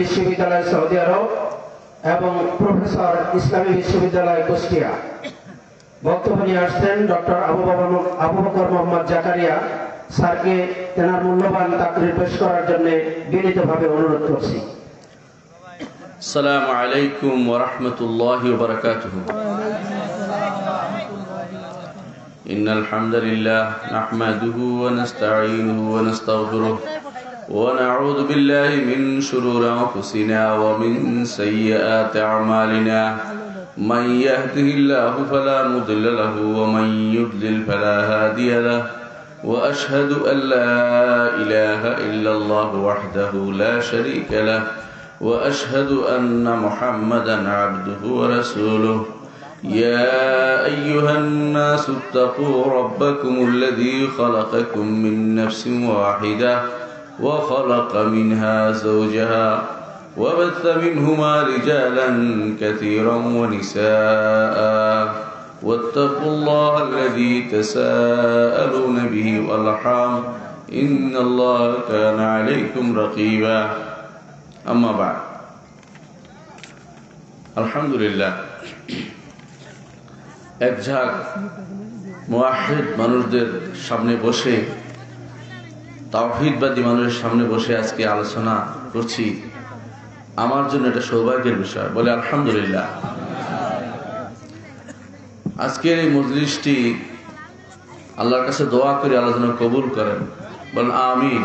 বিশ্ববিদ্যালয় সৌদি আরব এবং প্রফেসর ইসলামী বিশ্ববিদ্যালয় কুষ্টিয়া। বক্তব্য নিয়ে আসছেন ডক্টর আবু বকর মোহাম্মদ জাকারিয়া স্যারকে তেনার মূল্যবান তাকরীর পেশ করার জন্য বিনীতভাবে অনুরোধ করছি। আসসালামু আলাইকুম ওয়া রাহমাতুল্লাহি ওয়া বারাকাতুহু। ইন্নাল হামদালিল্লাহ নাহমাদুহু ওয়া নাস্তাঈনুহু ওয়া নাস্তাগফিরুহ ওয়া নাউযু বিল্লাহি মিন শুরুরি আনফুসিনা ওয়া মিন সাইয়্যাতি আমালিনা। মান ইয়াহদিহিল্লাহু ফালা মুদিল্লা লাহু ওয়া মান ইউদ্লিল ফালা হাদিয়া লাহু। ওয়া আশহাদু আল লা ইলাহা ইল্লাল্লাহু ওয়াহদাহু লা শারীকা লাহু وأشهد أن محمدا عبده ورسوله. يا أيها الناس اتقوا ربكم الذي خلقكم من نفس واحدة وخلق منها زوجها وبث منهما رجالا كثيرا ونساء واتقوا الله الذي تساءلون به والأرحام إن الله كان عليكم رقيبا. আম্মা বা'দ। আলহামদুলিল্লাহ, এক ঝাঁক মুওয়াহহিদ মানুষদের সামনে বসে, তাওহীদবাদী মানুষের সামনে বসে আজকে আলোচনা করছি। আমার জন্য এটা সৌভাগ্যের বিষয়, বলে আলহামদুলিল্লাহ। আজকের এই মজলিসটি আল্লাহর কাছে দোয়া করে আলোচনা কবুল করেন, বলেন আমিন।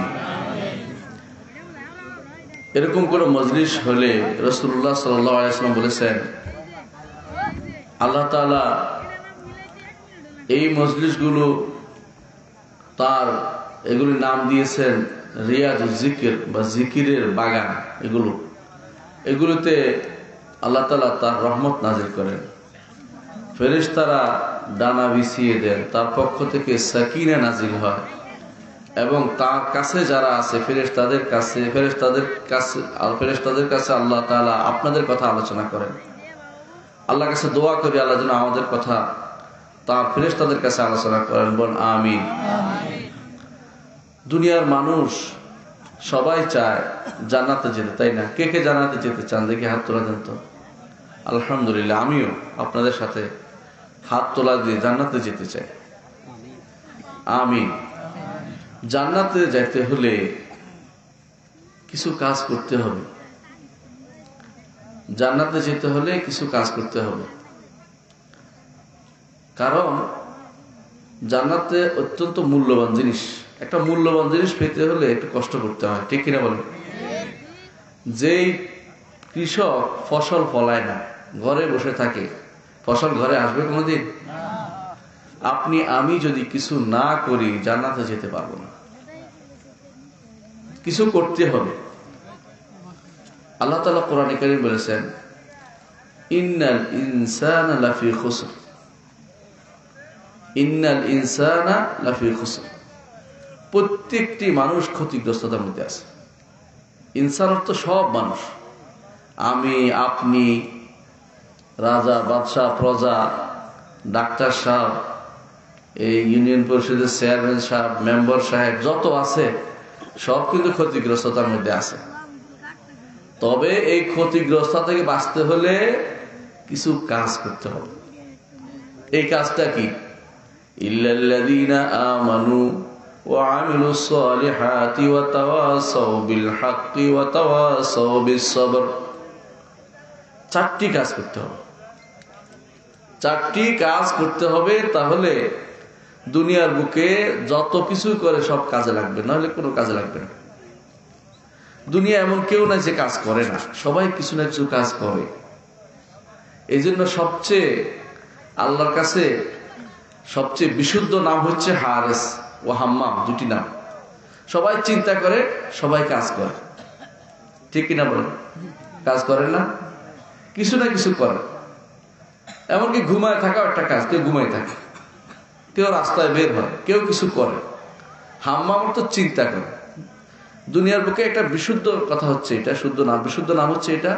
এরকম কোন মজলিস হলে রাসূলুল্লাহ সাল্লাল্লাহু আলাইহি ওয়াসাল্লাম বলেছেন, আল্লাহ তাআলা এই মজলিসগুলো তার এগুলির নাম দিয়েছেন রিয়াজুজ জিকির বা জিকিরের বাগান। এগুলোতে আল্লাহ তাআলা তার রহমত নাজিল করেন, ফেরেশতারা ডানা বিছিয়ে দেন, তার পক্ষ থেকে সাকিনা নাজিল হয় এবং তার কাছে যারা আছে ফেরেশতাদের কাছে আল্লাহ তাআলা আপনাদের কথা আলোচনা করেন। আল্লাহর কাছে দোয়া করি আল্লাহ যেন আমাদের কথা তার ফেরেশতাদের কাছে আলোচনা করেন, বল আমিন। দুনিয়ার মানুষ সবাই চায় জান্নাতে যেতে, তাই না? কে কে জান্নাতে যেতে চান দেখি হাত তোলা দেন তো। আলহামদুলিল্লাহ, আমিও আপনাদের সাথে হাত তোলা দিয়ে জান্নাতে যেতে চাই। আমিন। জান্নাতে যেতে হলে কিছু কাজ করতে হবে। জান্নাতে যেতে হলে কিছু কাজ করতে হবে, কারণ জান্নাতে অত্যন্ত মূল্যবান জিনিস। একটা মূল্যবান জিনিস পেতে হলে একটু কষ্ট করতে হয়, ঠিক কিনা বলেন? যেই কৃষক ফসল ফলায় না, ঘরে বসে থাকে, ফসল ঘরে আসবে কোনোদিন? আপনি আমি যদি কিছু না করি জান্নাতে যেতে পারবো না। কিছু করতে হবে। আল্লাহ তাআলা কোরআনে কারীম বলেছেন, ইন্নাল ইনসানা লাফি খুসর। ইন্নাল ইনসানা লাফি খুসর। প্রত্যেকটি মানুষ ক্ষতিগ্রস্ততার মধ্যে আছে। ইনসান অর্থ সব মানুষ, আমি আপনি, রাজা বাদশাহ প্রজা, ডাক্তার সাহেব, এই ইউনিয়ন পরিষদের চেয়ারম্যান সাহেব, মেম্বার সাহেব, যত আছে সব কিন্তু ক্ষতিগ্রস্ততার মধ্যে আছে। তবে এই ক্ষতিগ্রস্ত থেকে বাঁচতে হলে কিছু কাজ করতে হবে। এই কাজটা কি? ইল্লাল্লাযীনা আমানু ওয়া আমিলুস সালিহাতি ওয়া তাওয়াসাউ বিল হাক্কি ওয়া তাওয়াসাউ বিস সবর। চারটি কাজ করতে হবে। চারটি কাজ করতে হবে, তাহলে দুনিয়ার বুকে যত কিছু করে সব কাজে লাগবে, নাহলে কোনো কাজে লাগবে না। দুনিয়া এমন কেউ নাই যে কাজ করে না, সবাই কিছু না কিছু কাজ করে। এই জন্য সবচেয়ে আল্লাহর কাছে সবচেয়ে বিশুদ্ধ নাম হচ্ছে হারেস ও হাম্মাম, দুটি নাম। সবাই চিন্তা করে, সবাই কাজ করে, ঠিক কিনা বলেন? কাজ করে না, কিছু না কিছু করে। এমনকি ঘুমায় থাকা একটা কাজ, কেউ ঘুমায় থাকে, কেউ রাস্তায় বের হয়, কেউ কিছু করে। হাম্মাম তো চিন্তা করে। দুনিয়ার বুকে একটা বিশুদ্ধ কথা হচ্ছে এটা, শুদ্ধ নাম, বিশুদ্ধ নাম হচ্ছে এটা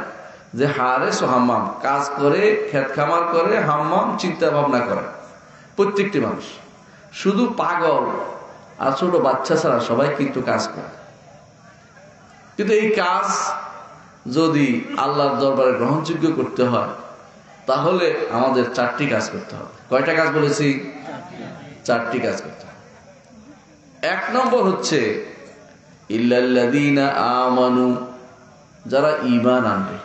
যে হারেস ও হাম্মাম, কাজ করে, খেত খামার করে, হাম্মাম চিন্তা ভাবনা করে। প্রত্যেকটি মানুষ, শুধু পাগল আর ছোট বাচ্চা ছাড়া সবাই কিন্তু কাজ করে। কিন্তু এই কাজ যদি আল্লাহর দরবারে গ্রহণযোগ্য করতে হয় তাহলে আমাদের 4টি কাজ করতে হবে। কয়টা কাজ বলেছি? 4টি কাজ করতে হবে। 1 নম্বর হচ্ছে ইল্লাল্লাযীনা আমানু, যারা ঈমান আনবে।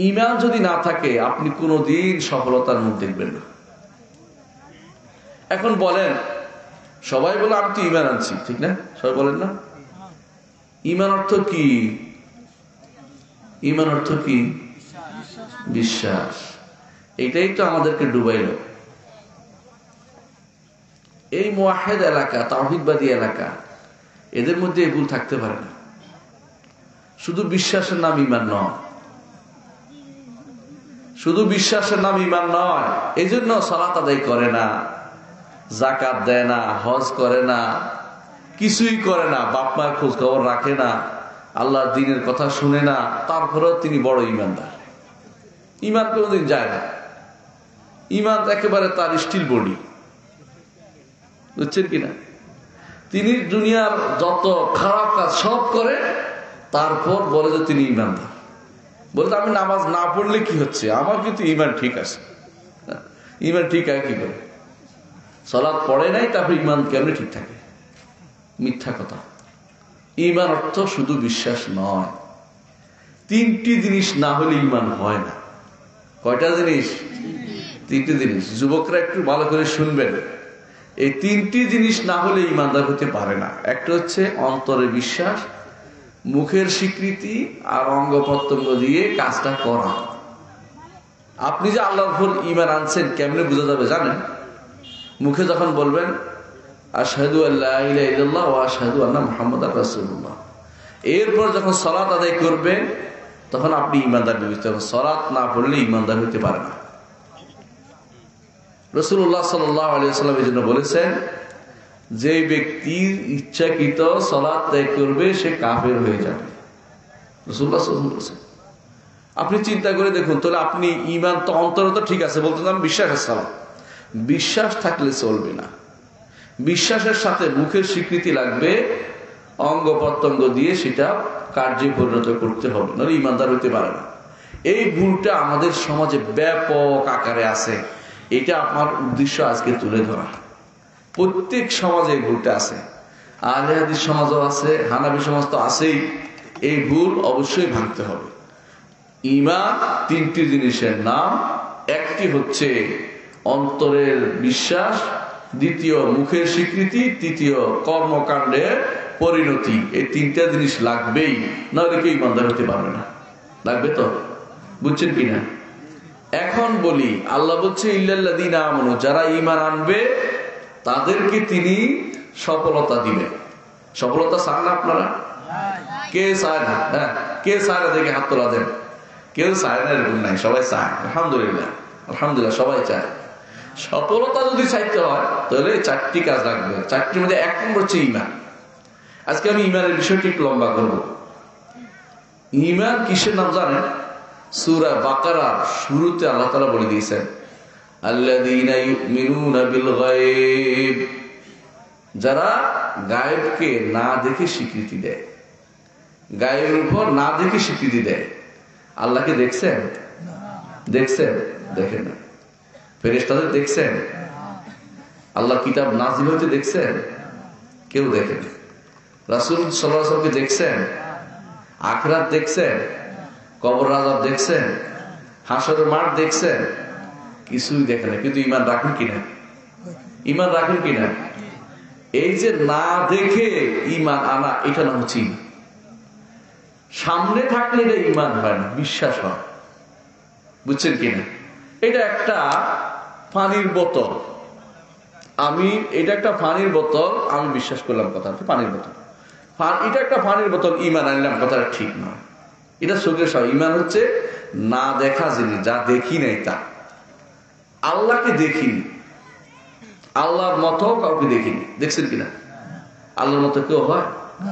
ঈমান যদি না থাকে আপনি কোনোদিন সফলতার মুখ দেখবেন না। এখন বলেন, সবাই বলে আমি তো ঈমান আনছি, ঠিক না? সবাই বলেন না? ঈমান অর্থ কি? ঈমান অর্থ কি? বিশ্বাস। এটাই তো আমাদেরকে ডুবাইল। এই মুওয়াহহিদ এলাকা, তাওহীদবাদী এলাকা, এদের মধ্যে এই ভুল থাকতে পারে না। শুধু বিশ্বাসের নাম ঈমান নয়, শুধু বিশ্বাসের নাম ঈমান নয়। এই জন্য সালাত আদায় করে না, যাকাত দেয় না, হজ করে না, কিছুই করে না, বাপ মার খোঁজ খবর রাখে না, আল্লাহর দ্বীনের কথা শুনে না, তারপরেও তিনি বড় ঈমানদার। ঈমান কোনোদিন যায় না। ঈমান একেবারে তার স্টিল বডি, বুঝছেন কিনা? তিনি দুনিয়ার যত খারাপ কাজ সব করে, তারপর বলে যে তিনি ঈমানদার। বলতে আমি নামাজ না পড়লে কি হচ্ছে, আমার কিন্তু ঈমান ঠিক আছে। ঈমান ঠিক আছে কি করে? সালাত পড়ে নাই, তারপর ঈমান কেমনে ঠিক থাকে? মিথ্যা কথা। ঈমান অর্থ শুধু বিশ্বাস নয়, 3টি জিনিস না হলে ঈমান হয় না। কয়টা জিনিস? 3টি জিনিস। যুবকরা একটু ভালো করে শুনবেন। এই 3টি জিনিস না হলে ঈমানদার হতে পারে না। একটা হচ্ছে অন্তরে বিশ্বাস, মুখের স্বীকৃতি, আর অঙ্গ প্রত্যঙ্গ দিয়ে কাজটা করা। আপনি যে আল্লাহর উপর ঈমান আনছেন কেমনে বোঝা যাবে জানেন? মুখে যখন বলবেন আশহাদু আল্লা ইলাহা ইল্লাল্লাহ ওয়া আশহাদু আন্না মুহাম্মাদার রাসূলুল্লাহ, এরপর যখন সালাত আদায় করবেন তখন আপনি ঈমানদার বিবেচিত হবেন। সালাত না পড়লে ঈমানদার হতে পারে না। রাসূলুল্লাহ সাল্লাল্লাহু আলাইহি ওয়াসাল্লাম এই জন্য বলেছেন, যে ব্যক্তি ইচ্ছাকৃত সালাত ত্যাগ করবে সে কাফের হয়ে যাবে। রাসূলুল্লাহ সাল্লাল্লাহু আলাইহি ওয়াসাল্লাম। আপনি চিন্তা করে দেখুন, তাহলে আপনি ঈমান তো অন্তরে তো ঠিক আছে, বলতে আমি বিশ্বাসের সালাত, বিশ্বাস থাকলে চলবে না। বিশ্বাসের সাথে মুখের স্বীকৃতি লাগবে, অঙ্গ প্রত্যঙ্গ দিয়ে সেটা কার্যে পরিণত করতে হবে, নাহলে ঈমানদার হতে পারে না। এই ভুলটা আমাদের সমাজে ব্যাপক আকারে আছে। এটা আমার উদ্দেশ্য আজকে তুলে ধরা। প্রত্যেক সমাজে এই ভুলটা আছে। আহলে হাদিস সমাজও আছে, হানাফি সমাজ তো আছেই। এই ভুল অবশ্যই ভাঙতে হবে। ঈমান 3টি জিনিসের নাম। একটি হচ্ছে অন্তরের বিশ্বাস, দ্বিতীয় মুখের স্বীকৃতি, তৃতীয় কর্মকাণ্ডের পরিণতি। এই 3টা জিনিস লাগবেই, নাহলে কেউ ঈমানদার হতে পারবে না। লাগবে তো? বুঝছেন কিনা? এখন বলি, আল্লাহ বলছে ইল্লাল্লাযীনা আমানু, যারা ঈমান আনবে তাদেরকে তিনি সফলতা দিবেন। সফলতা চান না আপনারা? কে চায় না? হ্যাঁ, কে চায় না দেখে হাত তোলা দেন। কেউ চায় না এরকম নাই, সবাই চায়। আলহামদুলিল্লাহ, আলহামদুলিল্লাহ, সবাই চায়। সফলতা যদি চাইতে হয় তাহলে 4টি কাজ লাগবে। 4টির মধ্যে 1 নম্বর হচ্ছে ঈমান। আজকে আমি ঈমানের বিষয়টি একটু লম্বা করব। ঈমান কিসের নাম জানেন? সূরা বাকারার শুরুতে আল্লাহ তাআলা বলে দিয়েছেন, আল্লাযীনা ইউমিনুনা বিল গায়ব, যারা গায়েবকে না দেখে স্বীকৃতি দেয়। গায়েবের উপর না দেখে স্বীকৃতি দেয়। আল্লাহকে দেখছেন? দেখছেন? দেখেন না। ফেরেশতাদের দেখছেন? আল্লাহ কিতাব নাযিল হতে দেখছেন? কেউ দেখেন। রাসূল সাল্লাল্লাহু আলাইহি ওয়াসাল্লামকে দেখছেন? আখিরাত দেখছেন? কবর আযাব দেখছেন? হাসরের মাঠ দেখছেন? কিছুই দেখেন না। কিন্তু ঈমান রাখেন কিনা? ঈমান রাখেন কিনা? এই যে না দেখে ঈমান আনা, এটা না হচ্ছে ঈমান। সামনে থাকলে এটা ঈমান হয় না, বিশ্বাস হয়। বুঝছেন কিনা? এটা একটা পানির বোতল, এটা একটা পানির বোতল, আমি বিশ্বাস করলাম কথা পানির বোতল। এটা একটা পানির বোতল, ঈমান আনলাম, কথাটা ঠিক নয়। এটা চোখের সব। ঈমান হচ্ছে না দেখা জিনিস, যা দেখি নাই তা। আল্লাহকে দেখিনি, আল্লাহর মতো কাউকে দেখিনি। দেখছেন কিনা? আল্লাহর মতো কেউ হয়?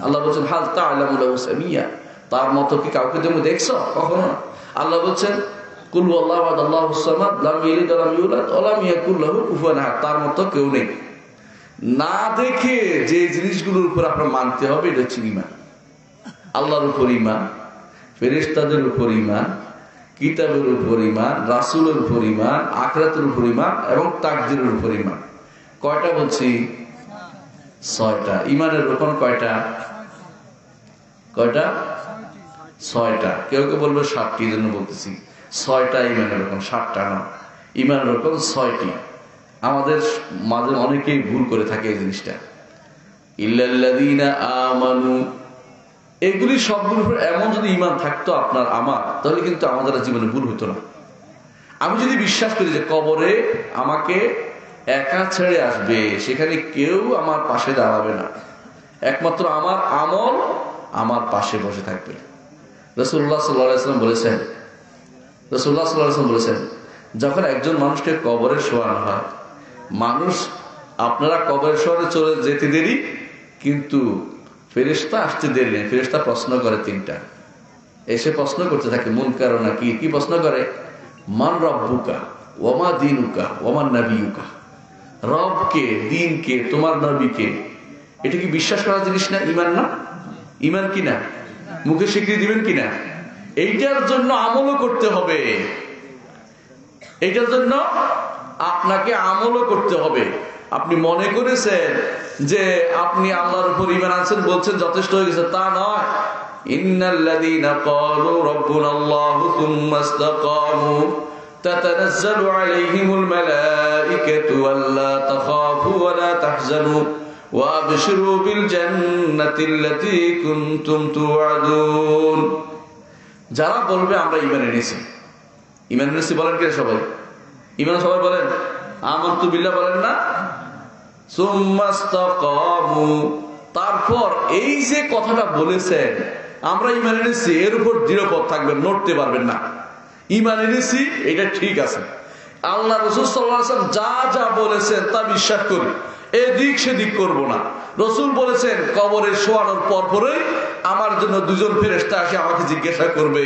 আল্লাহ বলছেন হাল তা'লামু লাহু সামিয়া, তার মতো কি কাউকে তুমি দেখছো? কখনো না। আল্লাহ বলছেন কুল হুয়াল্লাহু আহাদ আল্লাহুস সামাদ লাম ইয়ালিদ ওয়া লাম ইউলাদ ওয়া লাম ইয়াকুল লাহু কুফুয়ান আহাদ, তার মতো কেউ নেই। না দেখে যে জিনিসগুলোর উপর আপনার মানতে হবে, এটা হচ্ছে ঈমান। আল্লাহর উপর ঈমান, ফেরেশতাদের উপর ঈমান, কিতাবের উপর ঈমান, রাসূলের উপর ঈমান, আখিরাতের উপর ঈমান এবং তাকদীরের উপর ঈমান। কয়টা বলছি? 6টা। ঈমানের রকম কয়টা? কয়টা? 6টা। কেউ কেউ বলবে 7টি, জন্য বলতেছি 6টা ঈমানের রকম, 7টা না। ঈমানের রকম 6টি। আমাদের মাঝে অনেকেই ভুল করে থাকে এই জিনিসটা। ইল্লাল্লাযীনা আমানু, এগুলি সবগুলোর উপর এমন যদি ঈমান থাকতো আপনার আমার, তাহলে কিন্তু আমাদের জীবনে ভুল হতো না। আমি যদি বিশ্বাস করি যে কবরে আমাকে একা ছেড়ে আসবে, সেখানে কেউ আমার পাশে দাঁড়াবে না, একমাত্র আমার আমল আমার পাশে বসে থাকবে। রাসূলুল্লাহ সাল্লাল্লাহু আলাইহি ওয়াসাল্লাম বলেছেন, রাসূলুল্লাহ সাল্লাল্লাহু আলাইহি ওয়াসাল্লাম বলেছেন, যখন একজন মানুষকে কবরে শোয়ানো হয়, মানুষ আপনারা কবরে শোয়ানো চলে যেতে দেরি, কিন্তু ফেরেশতা আসতে দেরি নেই। ফেরেশতা প্রশ্ন করে 3টা, এসে প্রশ্ন করতে থাকে মুনকার ও নাকির। কি প্রশ্ন করে? মান রব্বুকা ওয়া মা দীনুকা ওয়া মান নাবিয়ুকা। রব কে, দিন কে, তোমার নবী কে? এটা কি বিশ্বাস করার জিনিস না? ঈমান না? ঈমান কি না? মুখে স্বীকৃতি দিবেন কিনা? এইটার জন্য আমলও করতে হবে, এইটার জন্য আপনাকে আমলও করতে হবে। আপনি মনে করেছেন যে আপনি আল্লাহর উপর ঈমান আনছেন, বলছেন যথেষ্ট হয়ে গেছে, তা নয়। ইন্নাল্লাযীনা ক্বালু রাব্বুনাল্লাহু সুম্মা ইসতাকামু তাতানাজ্জালু আলাইহিমুল মালাঈকাতু আল্লা তাখাফু ওয়া লা তাহজানু ওয়া আবশিরু বিল জান্নাতিল্লাতী কুনতুম তুআদুন। যারা বলবে আমরা ঈমান এনেছি, ঈমান এনেছি বলেন কে? সবাই ঈমান, সবাই বলেন আমানতু বিল্লাহ, বলেন না? সুম্মা ইসতাকামু, তারপর এই যে কথাটা বলেছেন আমরা ঈমান এনেছি, এর উপর দৃঢ়পদ থাকবেন, নড়তে পারবেন না। ঈমান এনেছি এটা ঠিক আছে, আল্লাহ রাসূল সাল্লাল্লাহু আলাইহি ওয়াসাল্লাম যা যা বলেছেন তা বিশ্বাস করি, এদিক সেদিক করব না। রাসূল বলেছেন কবরে শোয়ানোর পর পরেই আমার জন্য 2জন ফেরেশতা এসে আমাকে জিজ্ঞাসা করবে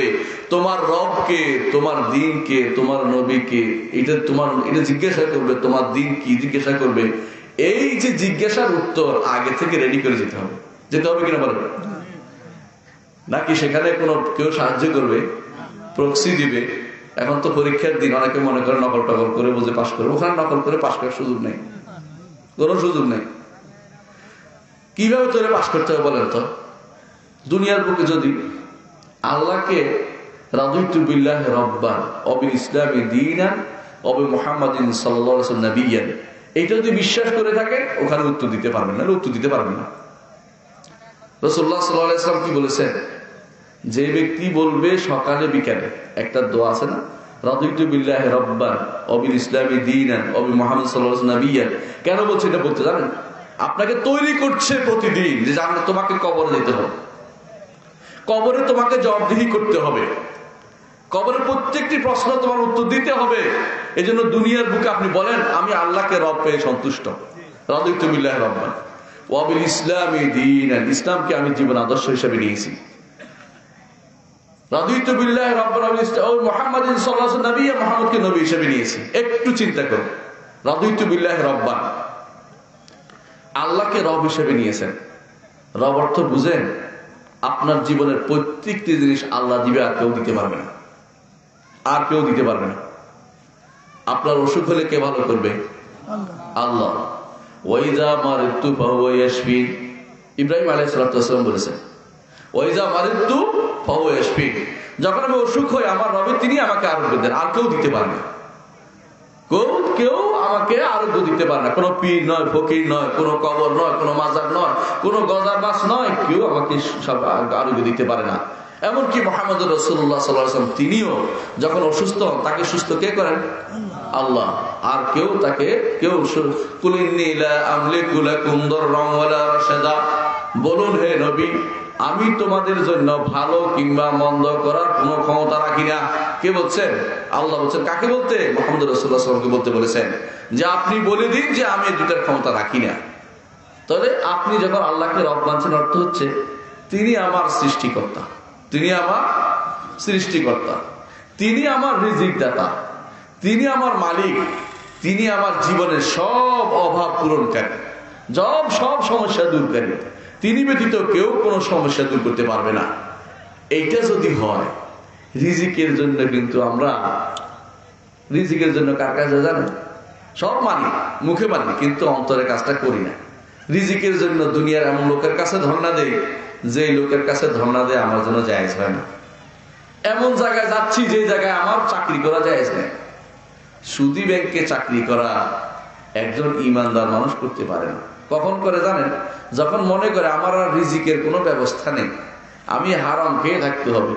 তোমার রব কে, তোমার দিন কে, তোমার নবী কে। এটা তোমার, এটা জিজ্ঞাসা করবে তোমার দিন কি, জিজ্ঞাসা করবে। এই যে জিজ্ঞাসার উত্তর আগে থেকে রেডি করে যেতে হবে। যেতে হবে কিনা বলেন? নাকি সেখানে কোনো কেউ সাহায্য করবে, প্রক্সি দিবে? এখন তো পরীক্ষার দিন, অনেকে মনে করে নকল টকল করে বুঝে পাশ করবে, ওখানে নকল করে পাশ করার সুযোগ নেই, কোনো সুযোগ নেই। কিভাবে তোরে পাশ করতে হবে বলেন তো? দুনিয়ার বুকে যদি আল্লাহকে রাদিতু বিল্লাহি রাব্বান ওয়া বিল ইসলামি দীনান ওয়া বি মুহাম্মাদিন সাল্লাল্লাহু আলাইহি ওয়াসাল্লাম নাবিয়্যান, এইটা যদি বিশ্বাস করে থাকে ওখানে উত্তর দিতে পারবেন না, উত্তর দিতে পারবেন না। রাসূলুল্লাহ সাল্লাল্লাহু আলাইহি ওয়াসাল্লাম কি বলেছেন? যে ব্যক্তি বলবে সকালে বিকালে একটা দোয়া আছে না, রাদিতু বিল্লাহি রাব্বান ওয়া বিল ইসলামি দীনান ওয়া বি মুহাম্মাদিন সাল্লাল্লাহু আলাইহি ওয়াসাল্লাম নাবিয়্যান। কেন বলছে এটা? বলতে জানেন, আপনাকে তৈরি করছে প্রতিদিন যে জানেন তোমাকে কবরে যেতে হবে, কবরে তোমাকে জবাবদিহি করতে হবে, কবরের প্রত্যেকটি প্রশ্ন তোমার উত্তর দিতে হবে। এই জন্য দুনিয়ার বুকে আপনি বলেন আমি আল্লাহকে রব পেয়ে সন্তুষ্ট, রাদিতু বিল্লাহি রাব্বান ওয়া বিল ইসলামি দীনান, ইসলামকে আমি জীবন আদর্শ হিসেবে নিয়েছি। রাদিতু বিল্লাহি রাব্বান ওয়া মুহাম্মাদিন সাল্লাল্লাহু আলাইহি ওয়াসাল্লাম নবী, মুহাম্মদকে নবী হিসেবে নিয়েছি। একটু চিন্তা করুন, রাদিতু বিল্লাহি রাব্বান, আল্লাহকে রব হিসেবে নিয়েছেন। রব অর্থ বুঝেন? আপনার জীবনের প্রত্যেকটি জিনিস আল্লাহ দিবে, আর কেউ দিতে পারবে না, আর কেউ দিতে পারবে না। আপনার অসুখ হলে কে ভালো করবে? আল্লাহ। ওয়াইজা মারিতু ফাহুয়া ইয়াশফিন, ইব্রাহিম আলাইহিস সালাম বলেছেন ওয়াইজা মারিতু ফাহুয়া ইয়াশফিন, যখন আমি অসুখ হই আমার রব তিনি আমাকে আরোগ্য দেন, আর কেউ দিতে পারবে না। কেউ আমাকে আরোগ্য দিতে পারে না, কোনো পীর নয়, ফকির নয়, কোনো কবর নয়, কোনো মাজার নয়, কোনো গজার বাস নয়, কেউ আমাকে সব আরোগ্য দিতে পারে না। এমনকি মুহাম্মদ রাসূলুল্লাহ সাল্লাল্লাহু আলাইহি ওয়াসাল্লাম তিনিও যখন অসুস্থ হন তাকে সুস্থ কে করেন? আল্লাহ। আর কেউ তাকে কুল ইন্নী লা আমলিকু লাকুম দাররান ওয়ালা রাশাদা, বলুন হে নবী আমি তোমাদের জন্য ভালো কিংবা মন্দ করার কোনো ক্ষমতা রাখি না। কে বলছেন? আল্লাহ বলছেন। কাকে বলতে? মুহাম্মদ রাসূলুল্লাহ সাল্লাল্লাহু আলাইহি ওয়াসাল্লামকে বলতে বলেছেন যে আপনি বলে দিন যে আমি এই দুটার ক্ষমতা রাখি না। তবে আপনি যখন আল্লাহকে রব মানছেন, অর্থ হচ্ছে তিনি আমার সৃষ্টিকর্তা, তিনি আমার সৃষ্টিকর্তা, তিনি আমার রিজিক দাতা, তিনি আমার মালিক, তিনি আমার জীবনের সব অভাব পূরণকারী, সব সমস্যা দূরকারী। তিনি ব্যতীত কেউ কোনো সমস্যা দূর করতে পারবে না। এইটা যদি হয়, রিজিকের জন্য কিন্তু আমরা রিজিকের জন্য কার কাছে জানেন, সব মানি, মুখে মানি, কিন্তু অন্তরে কাজটা করি না। রিজিকের জন্য দুনিয়ার এমন লোকের কাছে ধর্ণা দেই, যে লোকের কাছে ধর্ণা দেয় আমার জন্য জায়েজ হয় না। এমন জায়গায় যাচ্ছি যে জায়গায় আমার চাকরি করা জায়েজ নেই। সুদী ব্যাংকে চাকরি করা একজন ইমানদার মানুষ করতে পারে না। কখন করে জানেন? যখন মনে করে আমার আর রিজিকের কোনো ব্যবস্থা নেই, আমি হারাম খেয়ে থাকতে হবে।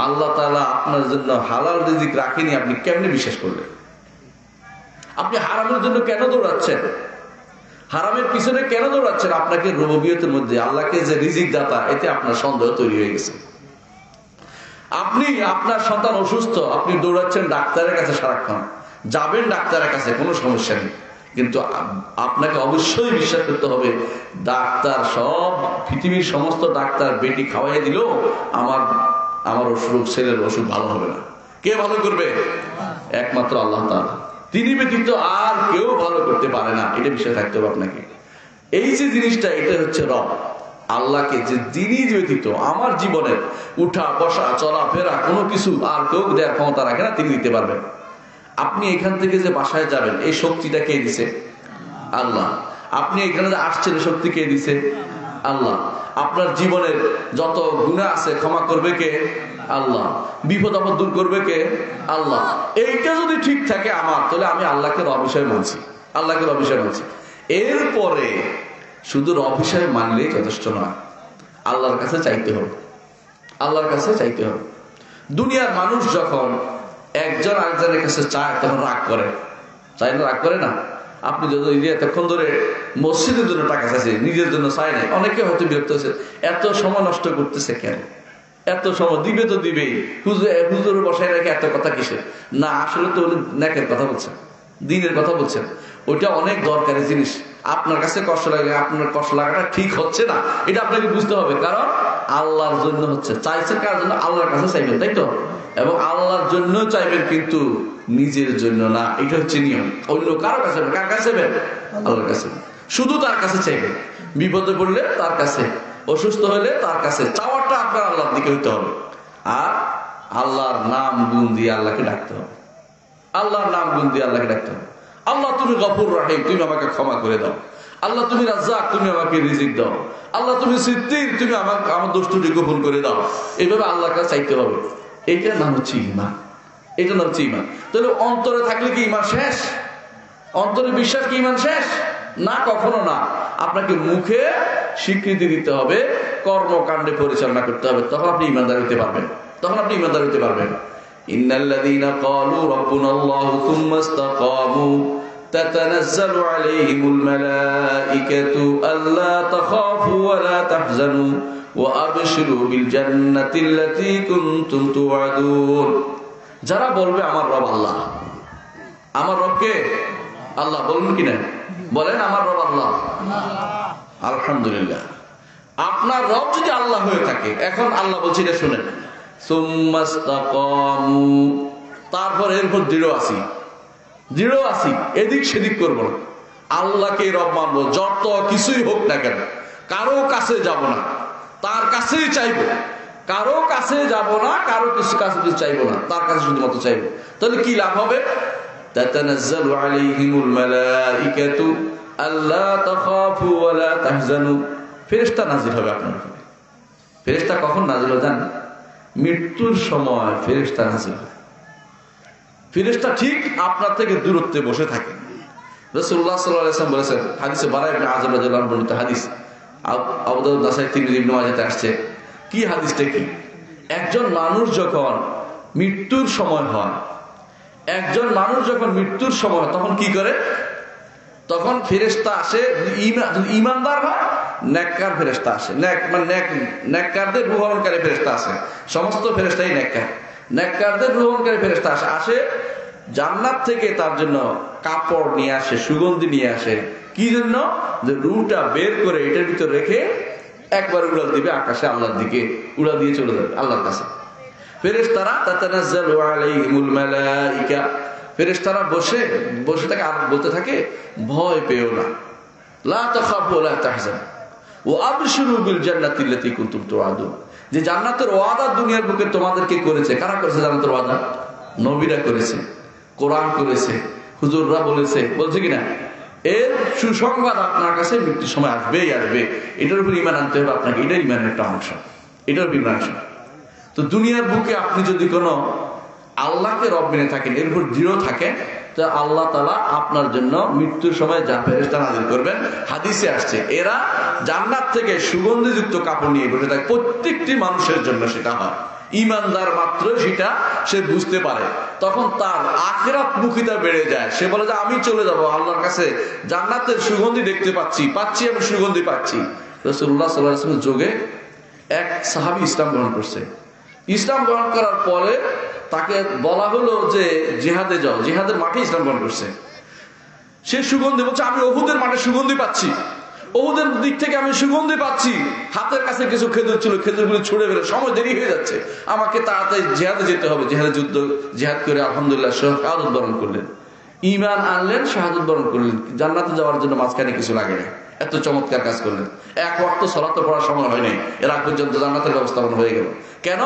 আল্লাহ তাআলা আপনার জন্য হালাল রিজিক রাখেনি, আপনি কেমনে বিশ্বাস করলেন? আপনি হারামের জন্য কেন দৌড়াচ্ছেন? হারামের পিছনে কেন দৌড়াচ্ছেন? আপনাকে রুবুবিয়তের মধ্যে আল্লাহকে যে রিজিক দাতা, এতে আপনার সন্দেহ তৈরি হয়ে গেছে। আপনি, আপনার সন্তান অসুস্থ, আপনি দৌড়াচ্ছেন ডাক্তারের কাছে, সারাক্ষণ যাবেন ডাক্তারের কাছে, কোনো সমস্যা নেই, কিন্তু আপনাকে অবশ্যই বিশ্বাস করতে হবে ডাক্তার, সব পৃথিবীর সমস্ত ডাক্তার বেটি খাওয়াই দিল, আমার অসুখ, ছেলের অসুখ ভালো হবে না। কে ভালো করবে? একমাত্র আল্লাহ তাআলা। তিনি ব্যতীত আর কেউ ভালো করতে পারে না, এটা বিশ্বাস থাকতে হবে আপনাকে। এই যে জিনিসটা, এটা হচ্ছে রব, আল্লাহকে যে যিনি ব্যতীত আমার জীবনের উঠা বসা চলাফেরা কোনো কিছু আর কেউ দেওয়ার ক্ষমতা রাখে না, তিনি দিতে পারবেন। আপনি এখান থেকে যে বাসায় যাবেন, এই শক্তিটা কে দিছে? আল্লাহ। আপনি এখানে যে আসছেন, শক্তি কে দিছে? আল্লাহ। আপনার জীবনের যত গুনাহ আছে ক্ষমা করবে কে? আল্লাহ। বিপদ আপদ দূর করবে কে? আল্লাহ। এইটা যদি ঠিক থাকে আমার, তাহলে আমি আল্লাহকে রব হিসেবে মানছি, আল্লাহকে রব হিসেবে মানছি। এরপরে শুধু রব হিসেবে মানলেই যথেষ্ট নয়, আল্লাহর কাছে চাইতে হবে, আল্লাহর কাছে চাইতে হবে। দুনিয়ার মানুষ যখন একজন আরেকজনের কাছে চায়, তখন রাগ করে, চাই না? রাগ করে না? আপনি যদি এতক্ষণ ধরে মসজিদের জন্য টাকা চাইছে, নিজের জন্য চাই নাই, অনেকে হয়তো বিরক্ত হয়েছে, এত সময় নষ্ট করতেছে কেন? এত সময় দিবে তো দিবেই, হুজুর বসায় রেখে এত কথা কিসের? না, আসলে তো উনি নেকের কথা বলছেন, দিনের কথা বলছেন, ওইটা অনেক দরকারি জিনিস। আপনার কাছে কষ্ট লাগে, আপনার কষ্ট লাগাটা ঠিক হচ্ছে না, এটা আপনাকে বুঝতে হবে, কারণ আল্লাহর জন্য হচ্ছে। চাইছেন কার জন্য? আল্লাহর কাছে চাইবেন, তাই তো? এবং আল্লাহর জন্য চাইবেন, কিন্তু নিজের জন্য না, এটা হচ্ছে নিয়ম। অন্য কারো কাছে, কার কাছে চাইবেন? আল্লাহর কাছে, শুধু তার কাছে চাইবেন। বিপদে পড়লে তার কাছে, অসুস্থ হলে তার কাছে, চাওয়াটা আপনার আল্লাহর দিকে হইতে হবে। আর আল্লাহর নাম গুণ দিয়ে আল্লাহকে ডাকতে হবে, আল্লাহর নাম গুণ দিয়ে আল্লাহকে ডাকতে হবে। আল্লাহ তুমি গফুর রাহিম, তুমি আমাকে ক্ষমা করে দাও। আল্লাহ তুমি রাজ্জাক, তুমি আমাকে রিজিক দাও। আল্লাহ তুমি সিদ্দিক, তুমি আমাকে আমার দোষ ত্রুটি গোপন করে দাও। এইভাবে আল্লাহর কাছে চাইতে হবে। এইটার নাম হচ্ছে ঈমান, এটার নাম হচ্ছে ঈমান। তাহলে অন্তরে থাকলে কি ঈমান শেষ? অন্তরে বিশ্বাস কি ঈমান শেষ? না, কখনো না। আপনাকে মুখে স্বীকৃতি দিতে হবে, কর্মকাণ্ডে পরিচালনা করতে হবে, তখন আপনি ঈমানদার হতে পারবেন, তখন আপনি ঈমানদার হতে পারবেন। ইন্নাল্লাযীনা ক্বালু রাব্বুনাল্লাহু থুম্মা ইসতাকামু তাতানাজ্জালু আলাইহিমুল মালাঈকাতু আল্লা তাখাফু ওয়া লা তাহজানু ওয়া আবশিরু বিল জান্নাতিল্লাতী কুনতুম তুআদুন। যারা বলবে আমার রব আল্লাহ, আমার রবকে আল্লাহ, বলবেন কিনা? বলেন আমার রব আল্লাহ। আলহামদুলিল্লাহ, আপনার রব যদি আল্লাহ হয়ে থাকে, এখন আল্লাহ বলছে, এটা শুনেন, সুম্মাস্তাকামু, তারপর এরপর দৃঢ় আছি, এদিক সেদিক করবো না, আল্লাহকে রব মানবো, যত কিছুই হোক না কেন, কারো কাছে যাব না, তার কাছেই চাইবো, কারো কাছে যাব না, কারো কিছু কাছে চাইবো না, তার কাছে শুধুমাত্র চাইবো। তাহলে কি লাভ হবে? তাতানাজ্জালু আলাইহিমুল মালাঈকাতু আল্লা তাখাফু ওয়া লা তাহজানু, ফেরেশতা নাজিল হবে আপনার উপরে। ফেরেশতা কখন নাজিল হয় জানেন? মৃত্যুর সময় ফেরেশতা নাজিল হয়। ফেরেশতা ঠিক আপনার থেকে দূরত্বে বসে থাকে। রাসূলুল্লাহ সাল্লাল্লাহু আলাইহি ওয়াসাল্লাম বলেছেন, হাদিসে বারা ইবনে আযিব রাদিয়াল্লাহু আনহু বর্ণিত হাদিস, আবু দাউদ, নাসাঈ, তিরমিজি, ইবনে মাজাহতে আসছে। কি হাদিসটা কি? একজন মানুষ যখন মৃত্যুর সময় হয়, একজন মানুষ যখন মৃত্যুর সময়, তখন কি করে? তখন ফেরেশতা আসে, ঈমানদার হয়, নেককার ফেরেশতা আসে, নেককারদের রূহরণকারী ফেরেশতা আসে, সমস্ত ফেরেশতাই নেককার, নেককারদের রূহরণকারী ফেরেশতা আসে জান্নাত থেকে তার জন্য কাপড় নিয়ে আসে, সুগন্ধি নিয়ে আসে। কি জন্য? যে রূহটা বের করে এটার ভিতর রেখে একবার উড়াল দিবে আকাশে, আল্লাহর দিকে উড়াল দিয়ে চলে যাবে আল্লাহর কাছে। ফেরেশতারা তাতানাজ্জালু আলাইহিমুল মালাঈকা, ফেরেশতারা বসে থাকে আর বলতে থাকে, ভয় পেও না, লা তাখাফু ওয়া লা তাহজানু ওয়া আবশিরু বিল জান্নাতিল্লাতী কুনতুম তুআদুন, যে জান্নাতের ওয়াদা দুনিয়ার বুকে তোমাদেরকে করেছে। কারা করেছে জান্নাতের ওয়াদা? নবীরা করেছে, কোরআন করেছে, হুজুররা বলেছে, বলছে কিনা? এর সুসংবাদ আপনার কাছে মৃত্যুর সময় আসবেই আসবে। এটার উপর ঈমান আনতে হবে আপনাকে। এটা ঈমানের একটা অংশ, এটার উপর ঈমান অংশ। তো দুনিয়ার বুকে আপনি যদি কোনো আল্লাহকে রব মেনে থাকেন, এর উপর দৃঢ় থাকেন, তো আল্লাহ তাআলা আপনার জন্য মৃত্যুর সময় যা ফেরেশতা নাযিল করবেন। হাদিসে আসছে এরা জান্নাত থেকে সুগন্ধিযুক্ত কাপড় নিয়ে বসে থাকে। প্রত্যেকটি মানুষের জন্য সেটা হয়। ঈমানদার মাত্র সেটা সে বুঝতে পারে, তখন তার আখিরাত মুখিতা বেড়ে যায়। সে বলে যে আমি চলে যাব আল্লাহর কাছে, জান্নাতের সুগন্ধি দেখতে পাচ্ছি, আমি সুগন্ধি পাচ্ছি। রাসূলুল্লাহ সাল্লাল্লাহু আলাইহি ওয়াসাল্লাম যুগে এক সাহাবী ইসলাম গ্রহণ করছে। ইসলাম গ্রহণ করার পরে তাকে বলা হলো যে জিহাদে যাও, জিহাদের মাঠে ইসলাম গ্রহণ করছে। সে সুগন্ধি বলছে আমি উহুদের মাঠে সুগন্ধি পাচ্ছি, উহুদের দিক থেকে আমি সুগন্ধি পাচ্ছি। হাতের কাছে কিছু খেজুর ছিল, খেজুরগুলো ছুড়ে ফেলে সময় দেরি হয়ে যাচ্ছে, আমাকে তাড়াতাড়ি জিহাদে যেতে হবে। জিহাদ করে আলহামদুলিল্লাহ শাহাদাত বরণ করলেন, ঈমান আনলেন, শাহাদাত বরণ করলেন। জান্নাতে যাওয়ার জন্য মাঝখানে কিছু লাগে না, এত চমৎকার কাজ করলেন। এক ওয়াক্ত সালাত পড়ার সময় হয় নাই, এর আগ পর্যন্ত জান্নাতের ব্যবস্থাপনা হয়ে গেল। কেন?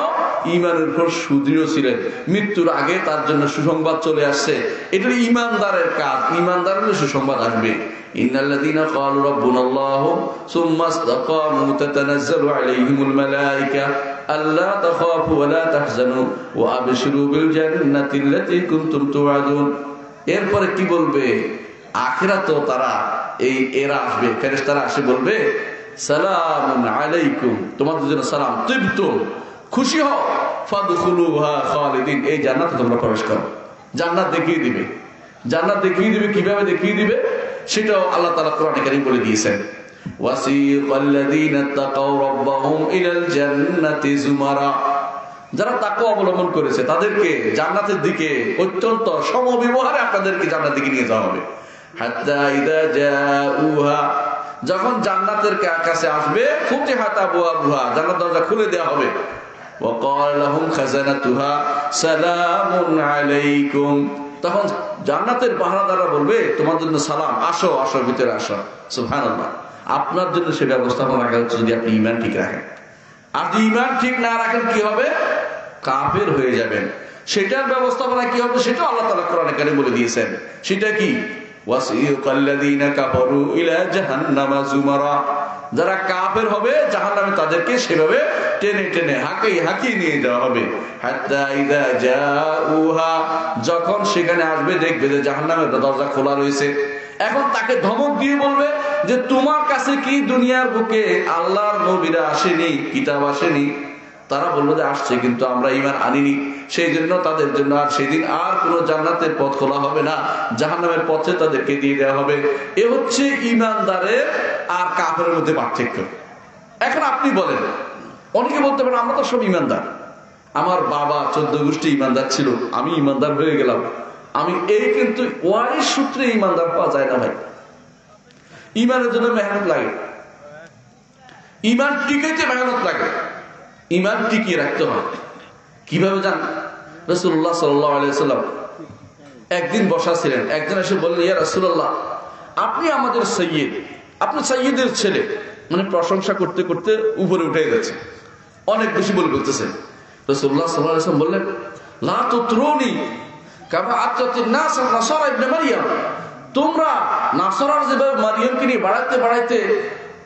ঈমানের উপর সুদৃঢ় ছিলেন। মৃত্যুর আগে তার জন্য সুসংবাদ চলে আসছে। এটা ঈমানদারের কাজ, ঈমানদারের সুসংবাদ আসবে। ইন্নাল্লাযীনা ক্বালু রাব্বুনাল্লাহু সুম্মা ইসতাকামু তাতানাজ্জালু আলাইহিমুল মালায়েকা আল্লা তাখাফু ওয়া লা তাহজানু ওয়া আবশিরু বিল জান্নাতিল্লাতী কুনতুম তুআদুন। এরপরে কি বলবে? আখিরাতেও তারা এরা আসবে, ফেরেশতারা আসে বলবে সালামুন আলাইকুম, তোমাদের জন্য সালাম, তিবতুম, খুশি হও, ফাদখুলুহা খালিদিন, এই জান্নাতে তোমরা প্রবেশ করো। জান্নাত দেখিয়ে দিবে, জান্নাত দেখিয়ে দিবে। কিভাবে দেখিয়ে দিবে সেটাও আল্লাহ তাআলা কোরআনে কারীম বলে দিয়েছেন। ওয়াসিকাল্লাযীনা তাকাউ রাব্বাহুম ইলাল জান্নাতি যুমারা, যারা তাকওয়া অবলম্বন করেছে তাদেরকে জান্নাতের দিকে অত্যন্ত সমব্যবহারে আপনাদেরকে জান্নাতের দিকে নিয়ে যাওয়া হবে। হাত্তা ইযা জাউহা, যখন জান্নাতের কাছে আসবে, ফুতিহাত আবওয়াবুহা, জান্নাতের দরজা খুলে দেওয়া হবে। ওয়া ক্বালা লাহুম খাজানাতুহা সালামুন আলাইকুম, তখন জান্নাতের পাহারাদাররা বলবে তোমার জন্য সালাম, আসো আসো ভিতরে আসো। সুবহানাল্লাহ। আপনার জন্য সে ব্যবস্থাপনা রাখা হচ্ছে যদি আপনি ঈমান ঠিক রাখেন। আর যদি ঈমান ঠিক না রাখেন কি হবে? কাফের হয়ে যাবেন। সেটার ব্যবস্থাপনা কি হবে সেটাও আল্লাহ তাআলা কোরআনে কারীমে বলে দিয়েছেন। সেটা কি? ওয়াসিকাল্লাযীনা কাফারু ইলা জাহান্নামা যুমারা, যারা কাফের হবে জাহান্নামে তাদেরকে সেভাবে টেনে টেনে হাঁকিয়ে নিয়ে যাওয়া হবে। হাত্তা ইযা জাউহা, যখন সেখানে আসবে দেখবে যে জাহান্নামের দরজা খোলা রয়েছে। এখন তাকে ধমক দিয়ে বলবে যে তোমার কাছে কি দুনিয়ার বুকে আল্লাহর নবীরা আসেনি, কিতাব আসেনি? তারা বলবে যে আসছে, কিন্তু আমরা ঈমান আনিনি। সেই জন্য তাদের জন্য আর সেদিন আর কোনো জান্নাতের পথ খোলা হবে না, জাহান্নামের পথে তাদেরকে দিয়ে দেওয়া হবে। এ হচ্ছে ঈমানদারের আর কাফেরের মধ্যে পার্থক্য। এখন আপনি বলেন, অনেকে বলতে পারেন আমরা তো সব ঈমানদার, আমার বাবা 14 গোষ্ঠী ঈমানদার ছিল, আমি ঈমানদার হয়ে গেলাম। আমি এই, কিন্তু ওয়ারিশ সূত্রে ঈমানদার পাওয়া যায় না ভাই। ঈমানের জন্য মেহনত লাগে, ঈমান টিকাইতে মেহনত লাগে, ঈমান টিকিয়ে রাখতে হয়। কিভাবে জান? রাসূলুল্লাহ সাল্লাল্লাহু আলাইহি ওয়াসাল্লাম একদিন বসা ছিলেন, একজন এসে বললেন ইয়া রাসূলুল্লাহ, আপনি আমাদের সাইয়্যিদ, আপনি সাইয়্যিদের ছেলে, মানে প্রশংসা করতে করতে উপরে উঠে গেছে, অনেক বেশি বলতেছেন। রাসূলুল্লাহ সাল্লাল্লাহু আলাইহি ওয়াসাল্লাম বললেন লা তুতরুনি কামা আতাতিন নাস নাসারা ইবনে মারইয়াম, তোমরা নাসারার যেভাবে মারইয়ামকে নিয়ে বাড়াইতে বাড়াইতে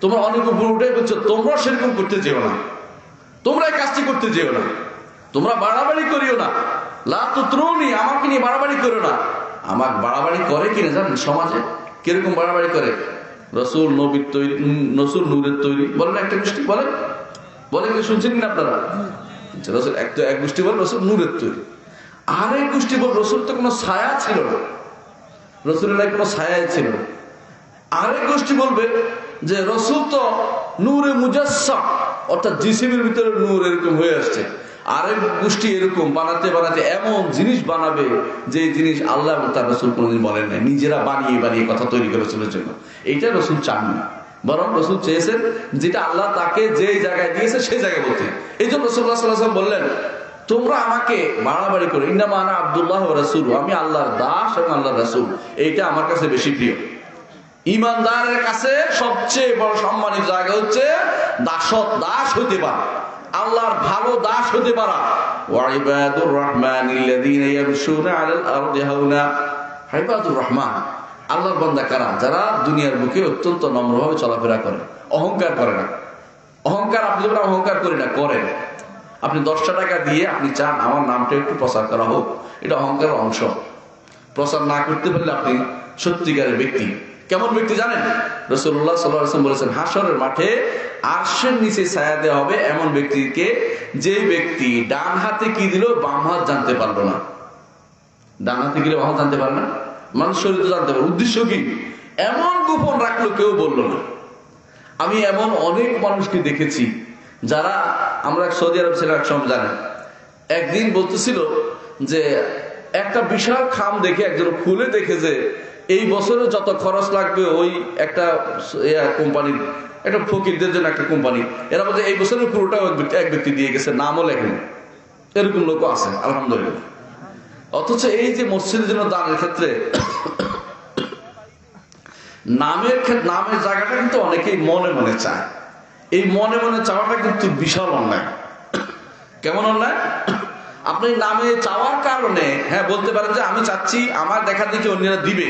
তোমরা অনেক উপরে উঠে গেছো, তোমরা সেরকম করতে যেও না, তোমরা এই কাজটি করতে যেও না, তোমরা বাড়াবাড়ি করিও না। লা তুতরুনি, আমাকে নিয়ে বাড়াবাড়ি করো না। আমার বাড়াবাড়ি করে কিনা জানেন সমাজে? কিরকম বাড়াবাড়ি করে? রাসূল নবীর তৈরি, রাসূল নূরের তৈরি, বলেন একটা গোষ্ঠী বলেন, বলেন কি শুনছেন না আপনারা? রাসূল এক গোষ্ঠী বলেন রাসূল নূরের তৈরি, আরেক গোষ্ঠী বল রাসূল তো কোনো ছায়া ছিল না, রাসূলের কোনো ছায়াই ছিল না। আরেক গোষ্ঠী বলবে যে রাসূল তো নূরে মুজাসসাম, অর্থাৎ জিসিমের ভিতরে নূর এরকম হয়ে আসছে। আরেক গোষ্ঠী এরকম বানাতে বানাতে এমন জিনিস বানাবে যে জিনিস আল্লাহ এবং তার রাসূল কোনোদিন বলেন না, নিজেরা বানিয়ে বানিয়ে কথা তৈরি করে রাসূলের জন্য। এইটা রাসূল চাননি, বরং রাসূল চেয়েছেন যেটা আল্লাহ তাকে যে জায়গায় দিয়েছে সেই জায়গায় বলতে। এই জন্য রাসূলুল্লাহ সাল্লাল্লাহু আলাইহি ওয়াসাল্লাম বললেন তোমরা আমাকে বাড়াবাড়ি করো, ইন্নামা আনা আব্দুল্লাহ ওয়া রাসূলুহু, আমি আল্লাহর দাস এবং আল্লাহর রাসূল, এইটা আমার কাছে বেশি প্রিয়। ঈমানদারের কাছে সবচেয়ে বড় সম্মানিত জায়গা হচ্ছে দাস হইতে পারে, আল্লাহর ভালো দাস হতে পারা। ওয়াইবাদুর রহমানিল্লাযীনা ইয়ামশুনা আলাল আরদি হাওনা। ইবাদুর রহমান আল্লাহর বান্দা কারা? যারা দুনিয়ার বুকে অত্যন্ত নম্রভাবে চলাফেরা করে, অহংকার করে না। অহংকার আপনি যেমন অহংকার করি না, করেন। আপনি 10টা টাকা দিয়ে আপনি চান আমার নামটা একটু প্রচার করা হোক, এটা অহংকারের অংশ। প্রচার না করতে পারলে আপনি সত্যিকারের ব্যক্তি। কেমন ব্যক্তি জানেন? রাসূলুল্লাহ সাল্লাল্লাহু আলাইহি ওয়াসাল্লাম বলেছেন, হাসরের মাঠে আরশের নিচে ছায়া দেওয়া হবে এমন ব্যক্তিকে, যে ব্যক্তি ডান হাতে কি দিল বাম হাত জানতে পারলো না। ডান হাতে গেলে বাম হাত জানতে পারে না, মানুষ শরীর তো জানতে পারে, উদ্দেশ্য কি? এমন গোপন রাখলো কেউ বললো না। আমি এমন অনেক মানুষকে দেখেছি যারা, আমরা সৌদি আরব ছিলাম এক সময়, জানেন, একদিন বলতেছিল যে একটা বিশাল খাম দেখে একজন খুলে দেখে যে এই বছরে যত খরচ লাগবে ওই একটা কোম্পানির, একটা ফকিরদের জন্য একটা কোম্পানি, এরা বলছে এই বছরের পুরোটা এক ব্যক্তি দিয়ে গেছে, নামও লেখেন। এরকম লোকও আছে আলহামদুলিল্লাহ। অথচ এই যে মসজিদের জন্য দানের ক্ষেত্রে নামের জায়গাটা কিন্তু অনেকেই মনে মনে চায়। এই মনে মনে চাওয়াটা কিন্তু বিশাল অন্যায়। কেমন অন্যায়? আপনি নামে চাওয়ার কারণে হ্যাঁ বলতে পারেন যে আমি চাচ্ছি আমার দেখা দেখি অন্যরা দিবে,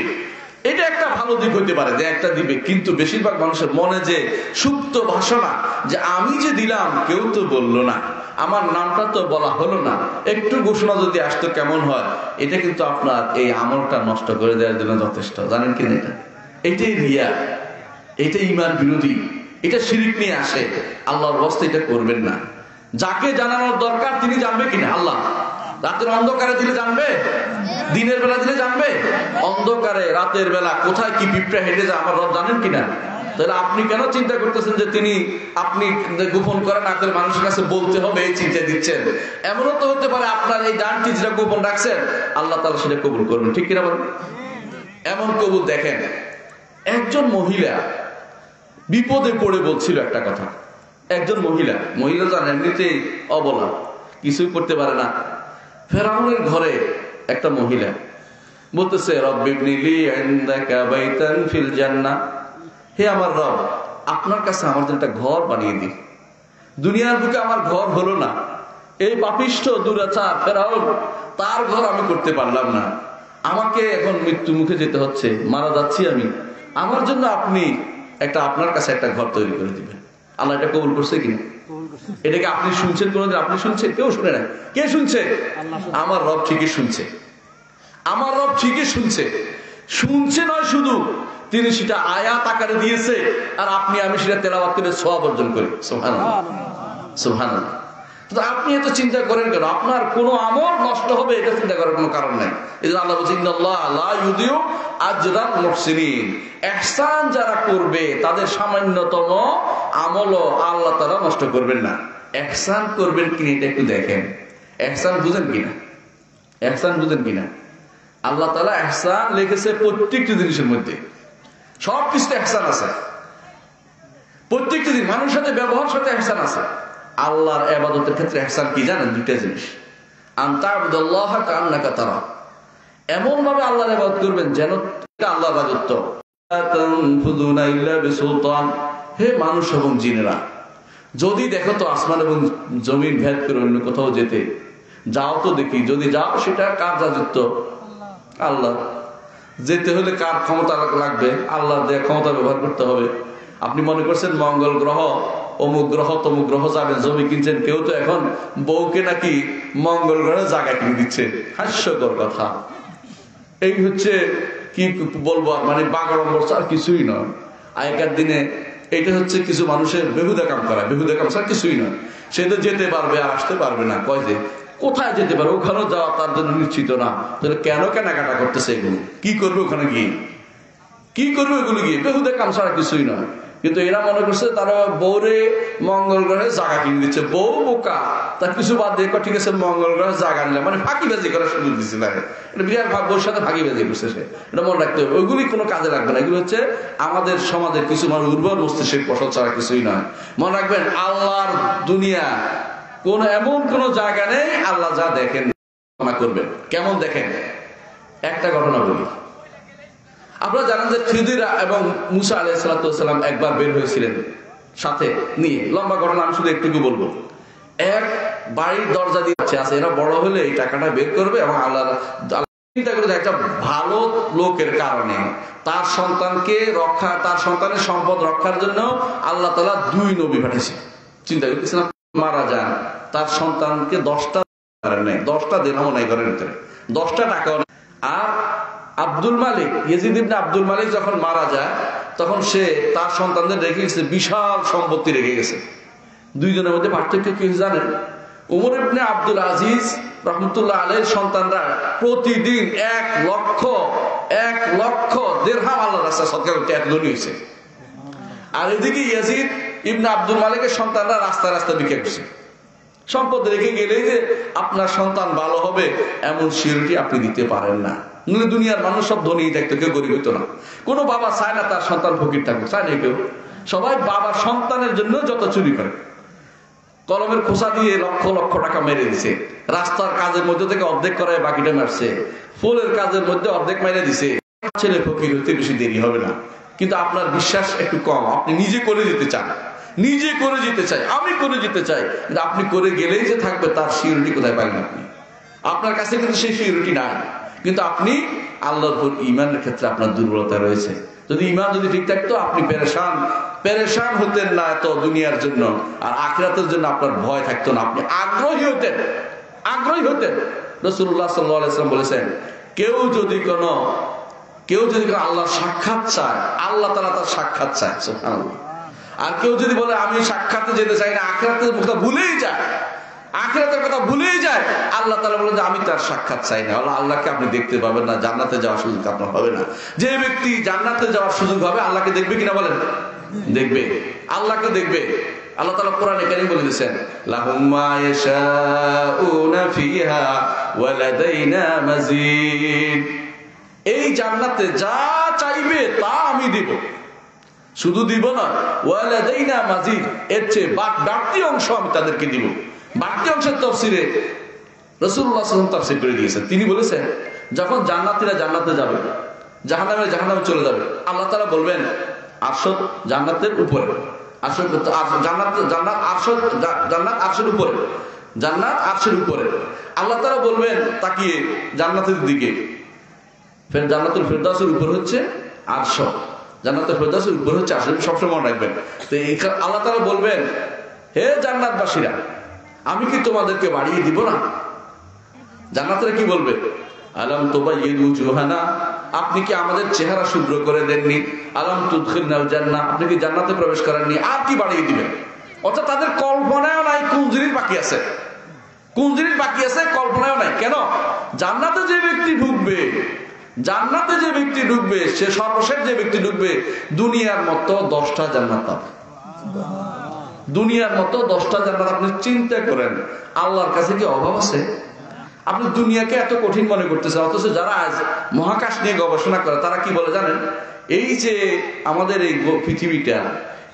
এটা একটা ভালো দিক হইতে পারে যে একটা দিবে, কিন্তু বেশিরভাগ মানুষের মনে যে সুপ্ত বাসনা যে আমি যে দিলাম কেউ তো বললো না, আমার নামটা তো বলা হলো না, একটু ঘোষণা যদি আসতো কেমন হয়, এটা কিন্তু আপনার এই আমলটা নষ্ট করে দেওয়ার জন্য যথেষ্ট। জানেন কিনা এটা? এটাই রিয়া, এটা ঈমান বিরোধী, এটা শিরক নিয়ে আসে। আল্লাহর ওয়াস্তে এটা করবেন না। যাকে জানানোর দরকার তিনি জানবে কিনা? আল্লাহ। রাতের অন্ধকারে দিলে জানবে? দিনের বেলা দিলে জানবে? অন্ধকারে রাতের বেলা কোথায় কি পিঁপড়া হেঁটে যায় আমার রব জানেন কিনা? তাহলে আপনি কেন চিন্তা করতেছেন যে তিনি আপনি গোপন করে না করে মানুষের কাছে বলতে হবে এই চিন্তা দিচ্ছেন? এমনও তো হতে পারে আপনার এই ডানটি যেটা গোপন রাখছেন আল্লাহ তাআলা সেটা কবুল করবেন, ঠিক কিনা বলেন? এমন কবুল। দেখেন, একজন মহিলা বিপদে পড়ে বলছিল একটা কথা। একজন মহিলা জানেন এমনিতেই অবলা, কিছুই করতে পারে না। ফেরাউনের ঘরে একটা মহিলা বলতেছে, রব্বিবনি লি ইনদাকা বাইতান ফিল জান্নাহ, হে আমার রব, আপনার কাছে আমার জন্য একটা ঘর বানিয়ে দিন। দুনিয়ার বুকে আমার ঘর হলো না, এই পাপিষ্ঠ দুরাচার ফেরাউন তার ঘর আমি করতে পারলাম না, আমাকে এখন মৃত্যু মুখে যেতে হচ্ছে, মারা যাচ্ছি আমি, আমার জন্য আপনি আপনার কাছে একটা ঘর তৈরি করে দিবেন। আল্লাহ এটা কবুল করছে কিনা? এটাকে আপনি শুনছেন কোনদিন? আপনি শুনছেন? কেউ শুনে না। কে শুনছে? আমার রব ঠিকই শুনছে। আমার রব ঠিকই শুনছে। শুনছে নয় শুধু, তিনি সেটা আয়াত আকারে দিয়েছে, আর আপনি আমি সেটা তেলাওয়াত করে সওয়াব অর্জন করি। সুবহানাল্লাহ, সুবহানাল্লাহ। আপনি এত চিন্তা করেন কেন? আপনার কোনো আমল নষ্ট হবে এটা চিন্তা করার কোনো কারণ নাই। এই আল্লাহ বলছেন, ইন্নাল্লাহা লা ইউদিউ আজরাল মুহসিনিন, ইহসান যারা করবে তাদের সামান্যতম আমলও আল্লাহ তাআলা নষ্ট করবেন না। ইহসান করবেন কিনা এটা একটু দেখেন। ইহসান বুঝেন কিনা? ইহসান বুঝেন কিনা? আল্লাহ তাআলা ইহসান লিখেছে প্রত্যেকটি জিনিসের মধ্যে, সব কিছুতে ইহসান আছে। প্রত্যেকটি জিনিস, মানুষের সাথে ব্যবহারের সাথে ইহসান আছে। আল্লাহর ইবাদতের ক্ষেত্রে ইহসান কি জানেন? দুইটা জিনিস। আনতা আবুদুল্লাহ কান্নাকা তারা, এমন ভাবে আল্লাহর ইবাদত করবেন যেন আল্লাহর রাজত্ব। তানফুযুনা ইল্লা বিসুলতান, হে মানুষ এবং জিনেরা, যদি দেখো তো আসমান এবং জমিন ভেদ করে অন্য কোথাও যেতে যাও তো দেখি, যদি যাও সেটা কার রাজত্ব? আল্লাহ। যেতে হলে কার ক্ষমতা লাগবে? আল্লাহ দেয়া ক্ষমতা ব্যবহার করতে হবে। আপনি মনে করছেন মঙ্গল গ্রহ অমুক গ্রহ তমুক গ্রহ যাবেন, জমি কিনছেন, কেউ তো এখন বউকে নাকি মঙ্গল গ্রহে জায়গা কিনে দিচ্ছে। হাস্যকর কথা। এই হচ্ছে কি বলবো, মানে বাগাড়ম্বর আর কিছুই নয়। আগেকার দিনে এটা হচ্ছে কিছু মানুষের বেহুদা কাম করা, বেহুদা কাম ছাড়া কিছুই নয়। সে তো যেতে পারবে আর আসতে পারবে না, কয় যে কোথায় যেতে পারবে, ওখানেও যাওয়া তার জন্য নিশ্চিত না। তাহলে কেন কেনাকাটা করতেছে এগুলো? কি করবে ওখানে গিয়ে? কি করবে এগুলো গিয়ে? বেহুদা কাম ছাড়া কিছুই নয়। কিন্তু এরা মনে করছে তারা বউরে মঙ্গল গ্রহে জায়গা কিনে দিচ্ছে। বউ বোকা, তার কিছু বাদ দিয়ে ঠিক আছে মঙ্গল গ্রহে জায়গা নিলাম, মানে ফাঁকিবাজি করার সুযোগ দিচ্ছিল। এটা বিরাট বউর সাথে ফাঁকিবাজি করছে সে, এটা মনে রাখতে হবে। ওইগুলি কোনো কাজে লাগবে না। এগুলো হচ্ছে আমাদের সমাজের কিছু মানুষ উর্বর মস্তিষ্কের ফসল ছাড়া কিছুই নয়। মনে রাখবেন, আল্লাহর দুনিয়া কোন এমন কোন জায়গা নেই আল্লাহ যা দেখেন করবেন। কেমন দেখেন? একটা ঘটনা বলি। আপনারা জানেন যে খিদির এবং মুসা আলাইহিস সালাম একবার বের হয়েছিলেন সাথে নিয়ে। লম্বা ঘটনা, আমি শুধু একটুকু বলবো। এক বাড়ির দরজা দিচ্ছে আছে, এরা বড় হলে এই টাকাটা বের করবে এবং আল্লাহ চিন্তা করে একটা ভালো লোকের কারণে তার সন্তানকে রক্ষা, তার সন্তানের সম্পদ রক্ষার জন্য আল্লাহ তাআলা 2 নবী পাঠিয়েছে। চিন্তা করতেছিলাম, মারা যান, তার সন্তানকে 10টা দিরহাম নাই ঘরের ভিতরে, 10টা টাকাও নেই। আর আব্দুল মালিক, ইয়াজিদ ইবনে আব্দুল মালিক যখন মারা যায় তখন সে তার সন্তানদের রেখে গেছে, বিশাল সম্পত্তি রেখে গেছে। দুইজনের মধ্যে পার্থক্য কি জানেন? উমর ইবনে আব্দুল আজিজ রহমতুল্লাহ আলাইহির সন্তানরা প্রতিদিন 1 লক্ষ দিরহাম আল্লাহর রাস্তায় সদকা করতে এত ধনী হয়েছে। আর এদিকে ইয়াজিদ ইবনে আব্দুল মালিকের সন্তানরা রাস্তায় রাস্তায় বিক্রি করছে। সম্পদ রেখে গেলেই যে আপনার সন্তান ভালো হবে এমন সিউরিটি আপনি দিতে পারেন না। দুনিয়ার মানুষ সব ধনী থাকতো, কেউ গরিব হতো না। কোনো বাবা চায় না তার সন্তান ফকির থাকুক, চায় না কেউ। সবাই বাবার সন্তানের জন্য যত চুরি করে, কলমের খোসা দিয়ে লক্ষ লক্ষ টাকা মেরে দিছে, রাস্তার কাজের মধ্যে থেকে অর্ধেক করে বাকিটা মারছে, ফুলের কাজের মধ্যে অর্ধেক মেরে দিছে। ছেলে ফকির হতে বেশি দেরি হবে না। কিন্তু আপনার বিশ্বাস একটু কম, আপনি নিজে করে যেতে চান, নিজে করে যেতে চাই, আমি করে যেতে চাই, কিন্তু আপনি করে গেলেই যে থাকবে তার সিউরিটি কোথায় পাবেন আপনি? আপনার কাছে কিন্তু সেই সিউরিটি নাই। কিন্তু আপনি আল্লাহর উপর ঈমানের ক্ষেত্রে আপনার দুর্বলতা রয়েছে। যদি ঈমান যদি ঠিক থাকতো আপনি পেরেশান হতেন না এত দুনিয়ার জন্য, আর আখিরাতের জন্য আপনার ভয় থাকতো না, আপনি আগ্রহী হতেন। রাসূলুল্লাহ সাল্লাল্লাহু আলাইহি ওয়াসাল্লাম বলেছেন, কেউ যদি কোনো আল্লাহর সাক্ষাৎ চায়, আল্লাহ তাআলা তার সাক্ষাৎ চায়, সুবহানাল্লাহ। আর কেউ যদি বলে আমি সাক্ষাতে যেতে চাই না, আখিরাতের কথা ভুলেই যায়, আল্লাহ তাআলা বলেন যে আমি তার সাক্ষাৎ চাই না, আল্লাহকে আপনি দেখতে পাবেন না, জান্নাতে যাওয়ার সুযোগ আপনার হবে না। যে ব্যক্তি জান্নাতে যাওয়ার সুযোগ হবে আল্লাহকে দেখবে কিনা বলেন? দেখবে, আল্লাহকে দেখবে। আল্লাহ তাআলা কোরআনে কারীম বলে দিয়েছেন, লাহুম মা ইয়াশাউনা ফিহা ওয়া লাদাইনা মাজিদ। এই জান্নাতে যা চাইবে তা আমি দিব, শুধু দিব না, ওয়া লাদাইনা মাজিদ, এর চেয়ে বাড়তি অংশ আমি তাদেরকে দিব। বাড়তি অংশের তাফসীরে রাসূলুল্লাহ সাল্লাল্লাহু আলাইহি ওয়াসাল্লাম তাফসীর করে দিয়েছেন। তিনি বলেছেন, যখন জান্নাতীরা জান্নাতে যাবে, জাহান্নামে চলে যাবে, আল্লাহ তাআলা বলবেন আরশ জান্নাতের উপরে, জান্নাত আরশের উপরে। আল্লাহ তাআলা বলবেন তাকিয়ে জান্নাতের দিকে, ফের জান্নাতুল ফেরদাউসের উপর হচ্ছে আরশ, জান্নাতুল ফেরদাউসের উপর হচ্ছে আরশ, সবসময় মনে রাখবেন। তো আল্লাহ তাআলা বলবেন, হে জান্নাতবাসীরা, আমি কি তোমাদেরকে বাড়িয়ে দিব না? জান্নাতীরা কি বলবে? আলাম তুবাইয়িদু জুহানা, আপনি কি আমাদের চেহারা শুভ্র করে দেননি? আলাম তুদখিলনাল জান্নাহ, আপনি কি জান্নাতে প্রবেশ করাননি? আর কি বাড়িয়ে দিবেন? অর্থাৎ তাদের কল্পনায়ও নাই কোন জিনিস বাকি আছে, কল্পনায়ও নাই। কেন? জান্নাতে যে ব্যক্তি ঢুকবে, সে সর্বশেষ যে ব্যক্তি ঢুকবে, দুনিয়ার মতো 10টা জান্নাত পাবে। দুনিয়ার মতো 10টা জান্নাত। আপনি চিন্তা করেন, আল্লাহর কাছে কি অভাব আছে? আপনি দুনিয়াকে এত কঠিন মনে করতেছেন, অথচ যারা আজ মহাকাশ নিয়ে গবেষণা করে তারা কি বলে জানেন? এই যে আমাদের এই পৃথিবীটা,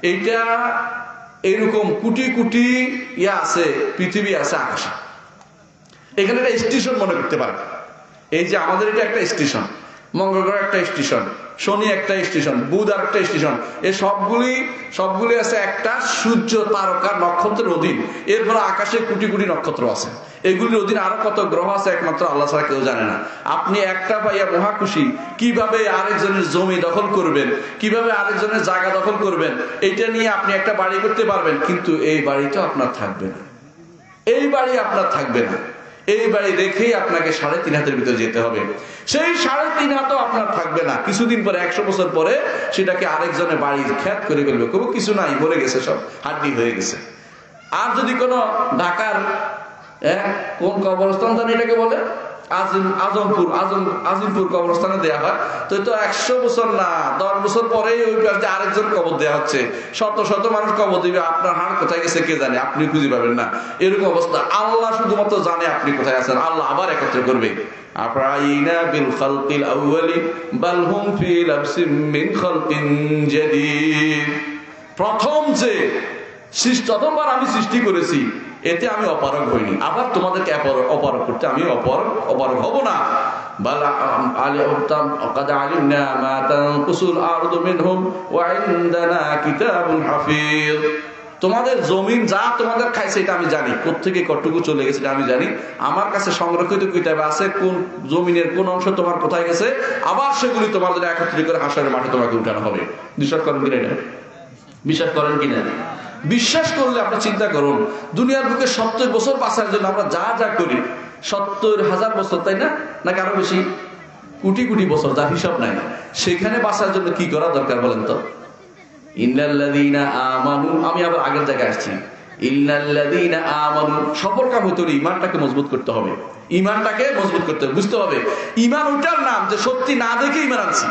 এইটা এইরকম কোটি কোটি আছে, পৃথিবী আছে আকাশে। এখানে একটা স্টেশন মনে করতে পারে। এই যে আমাদের এটা একটা স্টেশন, মঙ্গল গ্রহ একটা স্টেশন, শনি একটা স্টেশন, বুধ আর একটা স্টেশন, এই সবগুলি আছে একটা সূর্য, তারকা, নক্ষত্রের অধীন। এরপর আকাশে কোটি কোটি নক্ষত্র আছে, এগুলির অধীন আরো কত গ্রহ আছে একমাত্র আল্লাহ ছাড়া কেউ জানে না। আপনি একটা পাইয়া মহাখুশি, কিভাবে আরেকজনের জমি দখল করবেন, কিভাবে আরেকজনের জায়গা দখল করবেন, এইটা নিয়ে আপনি একটা বাড়ি করতে পারবেন, কিন্তু এই বাড়িটা আপনার থাকবে না, এই বাড়ি আপনার থাকবে না। এই বাড়ি রেখেই আপনাকে 3.5 হাতের ভিতরে যেতে হবে। সেই 3.5 হাতও আপনার থাকবে না। কিছুদিন পরে, 100 বছর পরে সেটাকে আরেকজনের বাড়ির খ্যাত করে ফেলবে, কিছু নাই, মরে গেছে, সব হাড্ডি হয়ে গেছে। আর যদি কোনো ঢাকার কোন কবরস্থান জানি এটাকে বলে, আজিমপুর কবরস্থানে দেয়া হয়, তো 100 বছর না 10 বছর পরেই ওই পাশে আরেকজন কবর দেওয়া হচ্ছে, শত শত মানুষ কবর দিবে, আপনার হাড় কোথায় গেছে কে জানে, আপনি খুঁজে পাবেন না। এরকম অবস্থা। আল্লাহ শুধুমাত্র জানে আপনি কোথায় আছেন। আল্লাহ আবার একত্র করবে। আফরাইনা বিল খালকিল আউয়ালি বাল হুম ফি লাবসিম মিন খালকিন জাদীদ। প্রথমবার আমি সৃষ্টি করেছি, এতে আমি অপারগ হইনি, আবার তোমাদেরকে অপারগ করতে আমি অপারগ হব না। তোমাদের জমিন যা তোমাদের খাইছে এটা আমি জানি, কোত্থেকে কতটুকু চলে গেছে এটা আমি জানি। আমার কাছে সংরক্ষিত কিতাবে আছে কোন জমিনের কোন অংশ তোমার কোথায় গেছে, আবার সেগুলি তোমার জন্য একত্রিত করে হাসরের মাঠে তোমাকে উঠানো হবে। বিশ্বাস করেন কিনা এটা? বিশ্বাস করেন কিনা? বিশ্বাস করলে আপনি চিন্তা করুন, দুনিয়ার বুকে 70 বছর বাঁচার জন্য আমরা যা যা করি, 70,000 বছর, তাই না? নাকি আরো বেশি? কোটি কোটি বছর, যার হিসাব নাই। সেখানে বাঁচার জন্য কি করা দরকার বলেন তো? ইন্নাল্লাযীনা আমানু, আমি আবার আগের জায়গায় আসছি। ইন্নাল্লাযীনা আমানু, সফল কাম হইতে হলে ঈমানটাকে মজবুত করতে হবে। ঈমানটাকে মজবুত করতে হবে, বুঝতে হবে ঈমান ওইটার নাম যে সত্যি না দেখে ঈমান আনছি।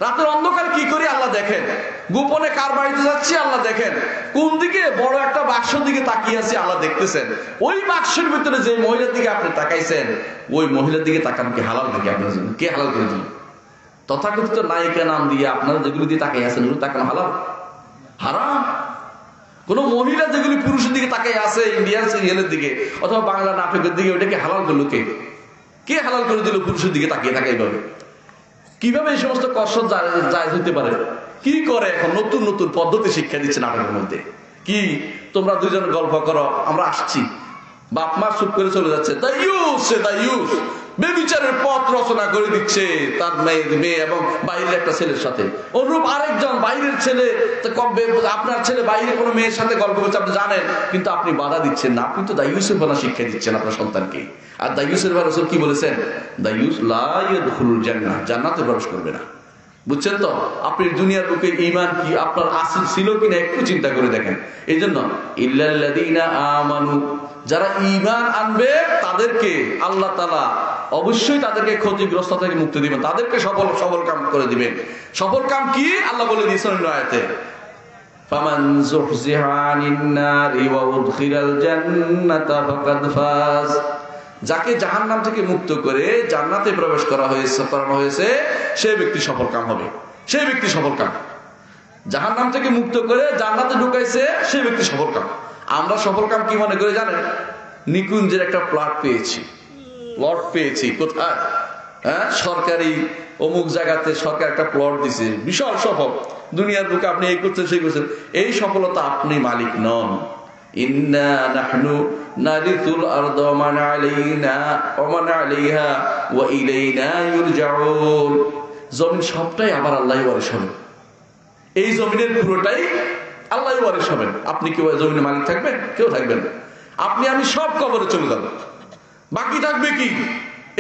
রাতের অন্ধকার কি করি আল্লাহ দেখেন, গোপনে কার বাড়িতে যাচ্ছি আল্লাহ দেখেন, কোন দিকে বড় একটা বাক্সের দিকে তাকিয়ে আছি আল্লাহ দেখতেছেন। ওই বাক্সের ভিতরে যে মহিলার দিকে আপনি তাকাইছেন, ওই মহিলার দিকে তাকানো কি হালাল নাকি আপনার জন্য? কে হালাল করে দিল? তথাকথিত নায়িকা নাম দিয়ে আপনারা যেগুলো দিয়ে তাকাই আছেন ওগুলো তাকানো হালাল? হারাম। কোন মহিলা যেগুলি পুরুষের দিকে তাকাই আছে, ইন্ডিয়ান সিরিয়ালের দিকে অথবা বাংলা নাটকের দিকে, ওইটাকে হালাল করলো কে? কে হালাল করে দিল পুরুষের দিকে তাকিয়ে তাকাই ভাবে? কিভাবে এই সমস্ত কসরত জায়েজ হতে পারে? কি করে এখন নতুন নতুন পদ্ধতি শিক্ষা দিচ্ছে নাটকের মধ্যে। কি তোমরা দুইজন গল্প করো, আমরা আসছি, বাপ মা চুপ করে চলে যাচ্ছে, বেবিচারের পথ রচনা করে দিচ্ছে তার মেয়ে এবং বাইরের একটা ছেলের সাথে। অনুরূপ আরেকজন বাইরের ছেলে, আপনার ছেলে বাইরে কোনো মেয়ের সাথে গল্প করছে, আপনি জানেন, কিন্তু আপনি বাধা দিচ্ছেন না। আপনি তো দায়ুসেফানা শিক্ষা দিচ্ছেন আপনার সন্তানকে। আর দায়ুসের রাসূল কি বলেছেন? দায়ুস লা ইয়াদখুলুল জান্নাহ, জান্নাতে প্রবেশ করবে না। বুঝছেন তো? আপনি দুনিয়ার বুকে ঈমান কি আপনার আসল ছিল কিনা একটু চিন্তা করে দেখেন। এই জন্য ইল্লাল্লাযীনা আমানু, যারা ঈমান আনবে তাদেরকে আল্লাহ তাআলা অবশ্যই তাদেরকে ক্ষতিগ্রস্ত থেকে মুক্তি দিবেন, তাদেরকে সফল কাম করে দিবেন। সফল কাম কি আল্লাহ বলে দিয়েছেন আয়াতে, ফামান যুহজিহা আনিন নারি ওয়া উদখিলাল জান্নাতা ফাকাদ ফাজ। যাকে জাহান্নাম থেকে মুক্ত করে জান্নাতে প্রবেশ করানো হয়েছে সেই ব্যক্তি সফল কাম হবে। সেই ব্যক্তি সফল কাম। জাহান্নাম থেকে মুক্ত করে জান্নাতে ঢুকাইছে সেই ব্যক্তি সফল কাম। আমরা সফল কাম কি মনে করে জানেন? নিকুঞ্জের একটা প্লট পেয়েছি কোথায়? হ্যাঁ, সরকারি অমুক জায়গাতে সরকার একটা প্লট দিছে, বিশাল সফল। দুনিয়ার বুকে আপনি এই করছেন সেই করছেন, এই সফলতা আপনি মালিক নন। ইন্না নাহনু নারিসুল আরদা ওয়া মান আলাইনা ওয়া মান আলাইহা ওয়া ইলাইনা ইউরজাউন। জমিন সবটাই আবার আল্লাহই ওয়ারিশ হবে। এই জমিনের পুরোটাই আল্লাহই ওয়ারিশ হবেন। আপনি কি ওই জমিনের মালিক থাকবেন? কেউ থাকবেন না। আপনি আমি সব কবরে চলে যাব, বাকি থাকবে কি?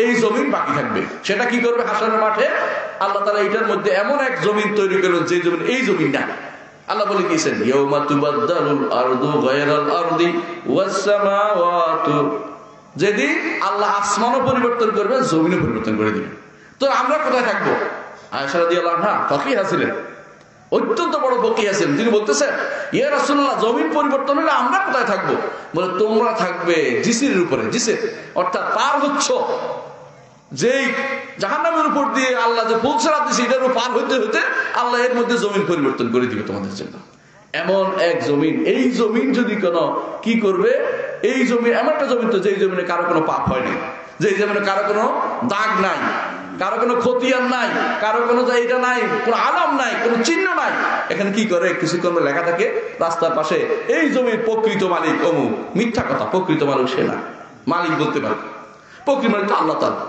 এই জমিন বাকি থাকবে। সেটা কি করবে হাসরের মাঠে? আল্লাহ তাআলা এটার মধ্যে এমন এক জমিন তৈরি করবেন যে জমিন এই জমিন না। আল্লাহ বলে দিয়েছেন ইয়াউমা তুবাদদালুল আরদু গায়রাল আরদি ওয়াস সামাওয়াতু, যেদিন আল্লাহ আসমানও পরিবর্তন করবে, জমিনও পরিবর্তন করে দিবেন। তো আমরা কোথায় থাকবো? আয়েশা রাদিয়াল্লাহু আনহা ফাকিহা ছিলেন, অত্যন্ত বড় ফকিহ ছিলেন। তিনি বলতেছেন ইয়া রাসূলুল্লাহ, জমিন পরিবর্তন হলে আমরা কোথায় থাকবো? বলে তোমরা থাকবে জিসিরের উপরে। জিসির অর্থাৎ পার হচ্ছ, যেই জাহান্নামের উপর দিয়ে আল্লাহ যে পৌঁছাতে দিয়েছে এটার উপর পার হইতে হইতে আল্লাহ এর মধ্যে জমিন পরিবর্তন করে দিবে তোমাদের জন্য। এমন এক জমিন, এই জমিন যদি কোনো কি করবে, এই জমিন এমন একটা জমিন তো যেই জমিনে কারো কোনো পাপ হয়নি, যেই জমিনে কারো কোনো দাগ নাই, কারো কোনো খতিয়ান নাই, কারো কোনো জায়গা নাই, কোনো আলাম নাই, কোনো চিহ্ন নাই। এখানে কি করে কিছু কোনো লেখা থাকে রাস্তার পাশে, এই জমির প্রকৃত মালিক অমুক। মিথ্যা কথা, প্রকৃত মালিক সে না। মালিক বলতে পারে, প্রকৃত মালিক তো আল্লাহ তাআলা।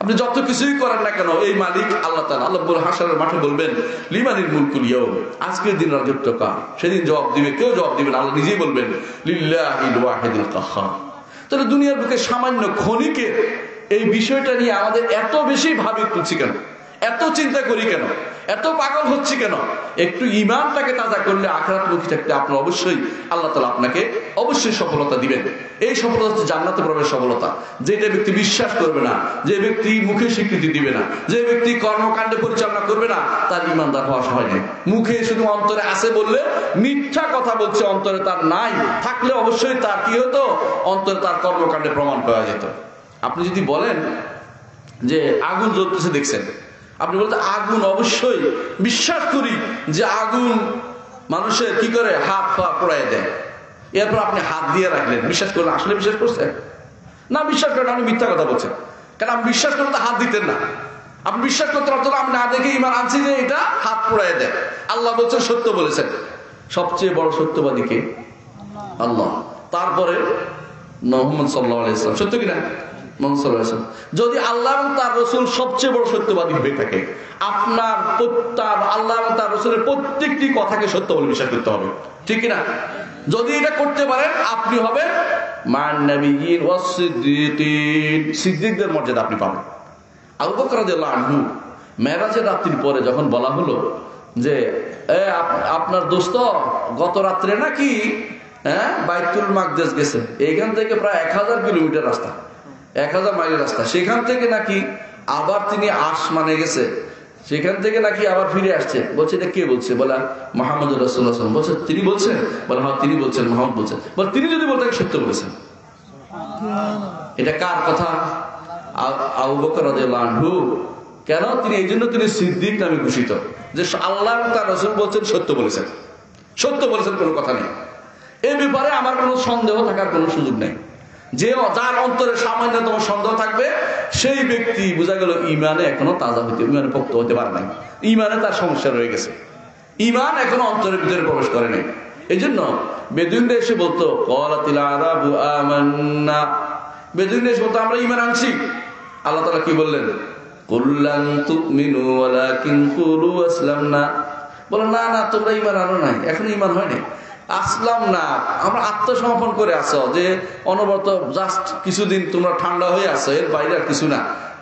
আপনি যত কিছুই করেন না কেন, এই মালিক আল্লাহ তাআলা। আল্লাহ বলে হাসরের মাঠে বলবেন লিমানিল মুলকুল ইয়াউম, আজকের দিন রাজত্ব কার? সেদিন জবাব দিবে, কেউ জবাব দিবে না, আল্লাহ নিজেই বলবেন লিল্লাহিল ওয়াহিদুল কাহ্হার। তাহলে দুনিয়ার বুকে সামান্য ক্ষণিকের এই বিষয়টা নিয়ে আমাদের এত বেশি ভাবি তুলছি কেন? এত চিন্তা করি কেন? এত পাগল হচ্ছে কেন? একটু ঈমানটাকে তাজা করলে, আখিরাতমুখী থাকতে আপনার অবশ্যই আল্লাহ তাআলা আপনাকে অবশ্যই সফলতা দিবেন। এই সফলতা হচ্ছে জান্নাতে প্রবেশ সফলতা। যেটা ব্যক্তি বিশ্বাস করবে না, যে ব্যক্তি মুখে স্বীকৃতি দিবে না, যে ব্যক্তি কর্মকাণ্ডে পরিচালনা করবে না, তার ঈমানদার হওয়া সহজ নয়। মুখে শুধু অন্তরে আছে বললে মিথ্যা কথা বলছে, অন্তরে তার নাই। থাকলে অবশ্যই তার কি হতো? অন্তরে তার কর্মকাণ্ডে প্রমাণ পাওয়া যেত। আপনি যদি বলেন যে আগুন জ্বলতেছে দেখছেন, আপনি বলতে আগুন অবশ্যই বিশ্বাস করি যে আগুন মানুষের কি করে হাত পা পোড়ায় দেয়, এরপর আপনি হাত দিয়ে রাখলেন, বিশ্বাস করলেন। আসলে বিশ্বাস করছেন না? বিশ্বাস করেন, আপনি মিথ্যা কথা বলছেন। কারণ আপনি বিশ্বাস করলে হাত দিতেন না। আপনি বিশ্বাস করতে পারতেন, আমি না দেখে ঈমান আনছি যে এটা হাত পোড়ায় দেয়। আল্লাহ বলছেন সত্য বলেছেন। সবচেয়ে বড় সত্যবাদীকে আল্লাহ, তারপরে মুহাম্মদ সাল্লাল্লাহু আলাইহি ওয়াসাল্লাম। সত্য কিনা? মুহাম্মদ সাল্লাল্লাহু আলাইহি ওয়াসাল্লাম। যদি আল্লাহ এবং তার রাসূল সবচেয়ে বড় সত্যবাদী হয়ে থাকে, আপনার আল্লাহ এবং তার রাসূলের প্রত্যেকটি কথাকে সত্য বলে বিশ্বাস করতে হবে, ঠিক কিনা? যদি এটা করতে পারেন আপনি হবেন মান নাবিয়্যিন ওয়াস সিদ্দিকিন, সিদ্দিকদের মর্যাদা আপনি পাবেন। আবু বকর রাদিয়াল্লাহু আনহু মেরাজের রাত্রির পরে যখন বলা হলো যে আপনার দোস্ত গত রাত্রে নাকি বাইতুল মাকদেস গেছে, এইখান থেকে প্রায় 1000 কিলোমিটার রাস্তা, 1000 মাইল রাস্তা, সেখান থেকে নাকি আবার তিনি আসমানে গেছে, সেখান থেকে নাকি আবার ফিরে আসছে। বলছে এটা কে বলছে? বলে মুহাম্মদ রাসূলুল্লাহ সাল্লাল্লাহু আলাইহি ওয়াসাল্লাম। বলছে তিনি বলছেন? বলে হ্যাঁ তিনি বলছেন, মুহাম্মদ বলছেন। বলে তিনি যদি বলতেন সত্য বলেছেন। এটা কার কথা? আবু বকর রাদিয়াল্লাহু আনহু। কেন? তিনি এই জন্য তিনি সিদ্দিক নামে ঘোষিত, যে আল্লাহ তার রাসূল বলছেন সত্য বলেছেন, সত্য বলেছেন, কোনো কথা নেই। এই ব্যাপারে আমার কোনো সন্দেহ থাকার কোনো সুযোগ নেই। যে যার অন্তরে সামান্যতম সন্দেহ থাকবে সেই ব্যক্তি বোঝা গেল ইমানে এখনো তাজা হইতে, ইমানে পোক্ত হতে পারে নাই, ইমানে তার সমস্যা রয়ে গেছে, ইমান এখনো অন্তরের ভিতরে প্রবেশ করে নাই। এই জন্য বেদুইনরা এসে বলতো ক্বালাতিল আরাবু আমান্না, বেদুইনরা এসে বলতো আমরা ইমান আনছি। আল্লাহ তাআলা কি বললেন? কুল্লান তুমিনু ওয়ালাকিন কুলু আসলামনা। বলে না না, তোমরা ইমান আনো নাই, এখনো ইমান হয় নাই, আসলাম না, আমরা আত্মসমর্পণ করে আসো, যে অনবরত জাস্ট কিছুদিন তোমরা ঠান্ডা হয়ে আসো, এর বাইরে আর কিছু না।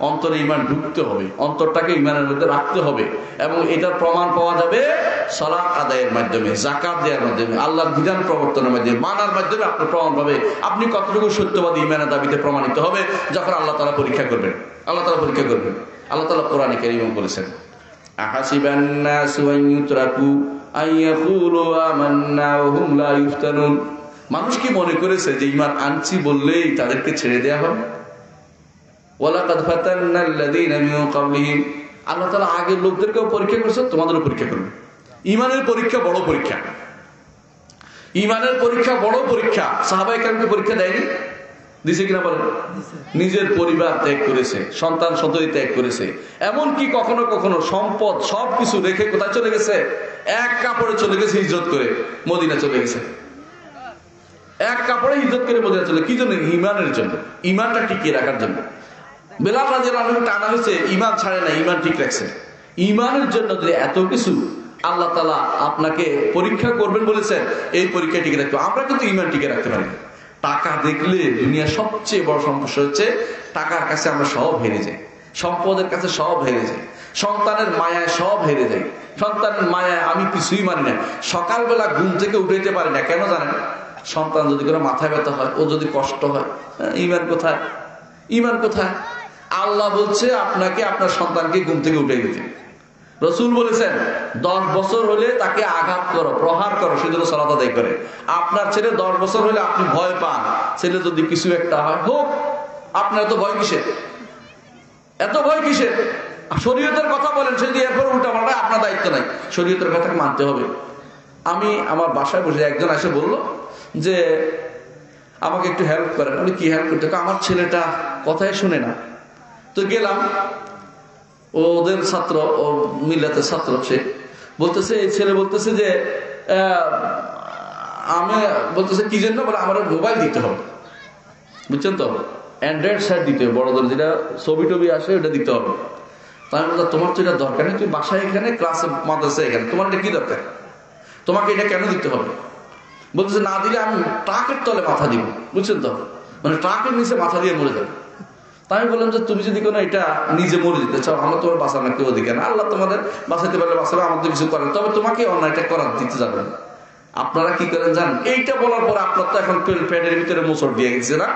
অন্তরে ইমান ঢুকতে হবে, অন্তরটাকে ইমানের মধ্যে রাখতে হবে, এবং এটার প্রমাণ পাওয়া যাবে সালাত আদায়ের মাধ্যমে, যাকাত দেওয়ার মাধ্যমে, আল্লাহর বিধান প্রবর্তনের মাধ্যমে, মানার মাধ্যমে আপনার প্রমাণ পাবে আপনি কতটুকু সত্যবাদী ইমানের দাবিতে প্রমাণিত হবে, যখন আল্লাহ তাআলা পরীক্ষা করবেন। আল্লাহ তাআলা পরীক্ষা করবেন। আল্লাহ তাআলা কোরআনে কারীমে বলেছেন আহাসিবান নাসু আন ইউতরাকু আইয়াকুলু আমান্না ওয়া হুম লা ইফতানুন। মানুষ কি মনে করেছে যে ঈমান আনছি বললেই তাদেরকে ছেড়ে দেয়া হবে? ওয়ালাকাদ ফাতান্নাল্লাযীনা মিন ক্বাবলিহিম, আল্লাহ তাআলা আগের লোকদেরকেও পরীক্ষা করেছে, তোমাদেরও পরীক্ষা করবে। ঈমানের পরীক্ষা বড় পরীক্ষা, ঈমানের পরীক্ষা বড় পরীক্ষা। সাহাবায়ে কেরামকে পরীক্ষা দেয়নি? দিছে কিনা বলেন? নিজের পরিবার ত্যাগ করেছে, সন্তান সন্ততি ত্যাগ করেছে, এমনকি কখনো কখনো সম্পদ সবকিছু রেখে কোথায় চলে গেছে? এক কাপড়ে চলে গেছে হিজরত করে, মদিনা চলে গেছে। এক কাপড়ে হিজরত করে মদিনা চলে, কি জন্য? ঈমানের জন্য, ঈমানটা টিকিয়ে রাখার জন্য। বেলাল রাদিয়াল্লাহু আনহু টানা হয়েছে, ঈমান ছাড়ে না, ঈমান ঠিক রাখছে। ঈমানের জন্য যদি এত কিছু আল্লাহ তাআলা আপনাকে পরীক্ষা করবেন বলেছেন, এই পরীক্ষা টিকে রাখতে। আমরা কিন্তু ঈমান টিকে রাখতে পারি। টাকা দেখলে দুনিয়ার সবচেয়ে বড় সমস্যা হচ্ছে টাকার কাছে আমরা সব হেরে যাই, সম্পদের কাছে সব হেরে যাই, সন্তানের মায়ায় সব হেরে যাই, সন্তানের মায়ায় আমি কিছুই মানি না। সকালবেলা ঘুম থেকে উঠাইতে পারি না, কেন জানেন? সন্তান যদি কোনো মাথায় ব্যথা হয়, ও যদি কষ্ট হয়, ঈমান কোথায়? ঈমান কোথায়? আল্লাহ বলছে আপনাকে আপনার সন্তানকে ঘুম থেকে উঠাই দিতে। রাসূল বলেছেন 10 বছর হলে তাকে আঘাত করো, প্রহার করো, সেজন্য সালাত আদায় করে। আপনার ছেলে 10 বছর হলে আপনি ভয় পান, ছেলে যদি কিছু একটা হয় হোক, আপনার এত ভয় কিসের? এত ভয় কিসের? শরীয়তের কথা বলেন, সে যদি এরপর উল্টা পাল্টা, আপনার দায়িত্ব নাই, শরীয়তের কথা মানতে হবে। আমি আমার বাসায় বসে একজন এসে বলল যে আমাকে একটু হেল্প করেন। আমি কি হেল্প করতে? আমার ছেলেটা কথাই শুনে না। তো গেলাম, ওদের ছাত্র, ও মিল্লাতের ছাত্র, সে বলতেছে, এই ছেলে বলতেছে যে আমি বলতেছে কি জন্য? বলে আমার মোবাইল দিতে হবে, বুঝছেন তো, অ্যান্ড্রয়েড সেট দিতে হবে, বড়দের যেটা ছবি টবি আসে ওটা দিতে হবে। তাই বলতে তোমার তো এটা দরকার নেই, তুমি বাসায় এখানে, ক্লাসে মাদ্রাসা এখানে, তোমার এটা কি দরকার? তোমাকে এটা কেন দিতে হবে? বলতেছে না দিলে আমি ট্রাকের তলে মাথা দিব, বুঝছেন তো, মানে ট্রাকের নিচে মাথা দিয়ে মরে যাবে। তাই আমি বললাম যে তুমি যদি কোনো এটা নিজে মরে যেতে চাও, আমরা তোমার বাঁচানোর কেউ অধিকার না, আল্লাহ তোমাদের বাঁচাতে পারলে বাঁচাবে, আমাদের কিছু করেন, তবে তোমাকে অন্যায়টা করার দিতে যাবেন। আপনারা কি করেন জানেন? এইটা বলার পর আপনার তো এখন পেটের ভিতরে মোচড় দিয়ে গেছে না?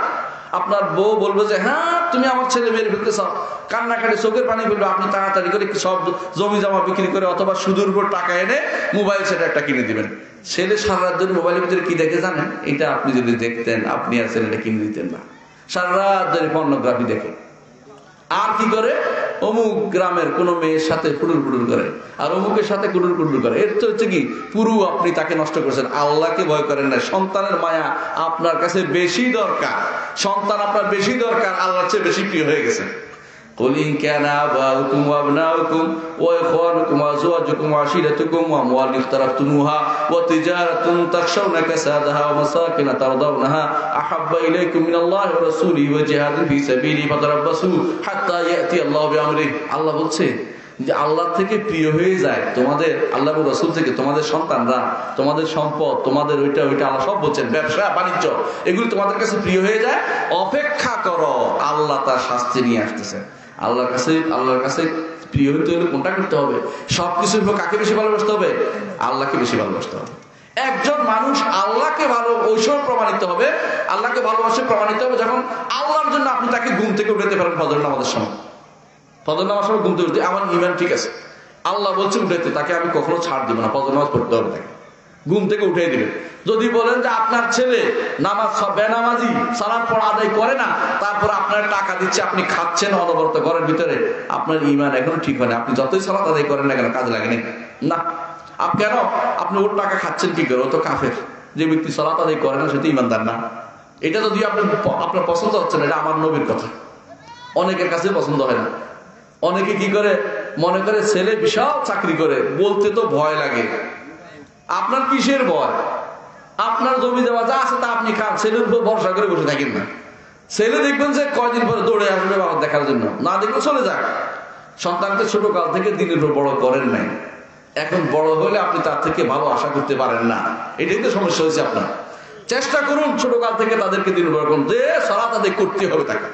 আপনার বউ বলবে যে হ্যাঁ তুমি আমার ছেলে মেরে ফেলতে চাও, কান্নাকাটি চোখের পানি ফেলবে, আপনি তাড়াতাড়ি করে সব জমি জমা বিক্রি করে অথবা সুদের উপর টাকা এনে মোবাইল সেট একটা কিনে দিবেন। ছেলে সারা রাত ধরে মোবাইলের ভিতরে কি দেখে জানেন? এটা আপনি যদি দেখতেন, আপনি আর ছেলেটা কিনে দিতেন না। সারা রাত ধরে পর্নোগ্রাফি দেখে। আর কি করে? অমুক গ্রামের কোন মেয়ের সাথে কুডুর কুডুর করে, আর অমুকের সাথে কুডুর কুডুর করে। এর তো হচ্ছে কি, পুরো আপনি তাকে নষ্ট করছেন। আল্লাহকে ভয় করেন না। সন্তানের মায়া আপনার কাছে বেশি দরকার, সন্তান আপনার বেশি দরকার, আল্লাহর চেয়ে বেশি প্রিয় হয়ে গেছে। قل إن كان آباؤكم وأبناؤكم وإخوانكم وأزواجكم وعشيرتكم وأموال اقترفتموها وتجارة تخشون كسادها ومساكن ترضونها أحب إليكم من الله ورسوله وجهاد في سبيله فتربصوا حتى يأتي الله بأمره আল্লাহ বলছে যে আল্লাহ থেকে প্রিয় হয়ে যায় তোমাদের, আল্লাহ এবং রাসূল থেকে তোমাদের সন্তানরা, তোমাদের সম্পদ, তোমাদের ওইটা আল্লাহ সব বলছেন, ব্যবসা বাণিজ্য এগুলো তোমাদের কাছে প্রিয় হয়ে যায়, অপেক্ষা করো আল্লাহ তার শাস্তি নিয়ে আসতেছে। আল্লাহর কাছে প্রিয় হইতে হলে কোনটা করতে হবে? সবকিছুর উপর কাকে বেশি ভালোবাসতে হবে? আল্লাহকে বেশি ভালোবাসতে হবে। একজন মানুষ আল্লাহকে ওই সময় প্রমাণিত হবে, আল্লাহকে ভালোবাসে প্রমাণিত হবে যখন আল্লাহর জন্য আপনি তাকে ঘুম থেকে উঠাতে পারেন। ফজর নামাজের সময়, ফজর নামাজ সময় ঘুম থেকে উঠতে আমার ঈমান ঠিক আছে, আল্লাহ বলছে উঠাইতে, তাকে আমি কখনো ছাড় দিব না, ফজর নামাজ পড়তে হবে, তাকে ঘুম থেকে উঠাই দিবেন। যদি বলেন যে আপনার ছেলে নামাজ বেনামাজি, সালাত পড়া আদায় করে না, তারপর আপনার টাকা দিচ্ছে, আপনি খাচ্ছেন অনবরত ঘরের ভিতরে, আপনার ঈমান এখনো ঠিক হয় না। আপনি যতই সালাত আদায় করেন না কেন, কাজে লাগেনি না। কেন আপনি ওর টাকা খাচ্ছেন কি করে? ও তো কাফের। যে ব্যক্তি সালাত আদায় করে না সে তো ঈমানদার না। এটা যদি আপনার পছন্দ হচ্ছে না, এটা আমার নবীর কথা, অনেকের কাছে পছন্দ হয় না। অনেকে কি করে মনে করে ছেলে বিশাল চাকরি করে, বলতে তো ভয় লাগে। আপনার কিসের ভয়? আপনার জমি দেওয়া যা আছে তা আপনি খান, ছেলের উপর ভরসা করে বসে থাকেন না। ছেলে দেখবেন যে কয়দিন পরে দৌড়ে আসবে বাবা দেখার জন্য, না দেখলে চলে যাক। সন্তানকে ছোট কাল থেকে দিনের উপর বড় করেন নাই, এখন বড় হলে আপনি তার থেকে ভালো আশা করতে পারেন না। এটাই তো সমস্যা হয়েছে আপনার। চেষ্টা করুন ছোট কাল থেকে তাদেরকে দিনের উপর করুন, যে সালাত আদায় করতে হবে, তাকে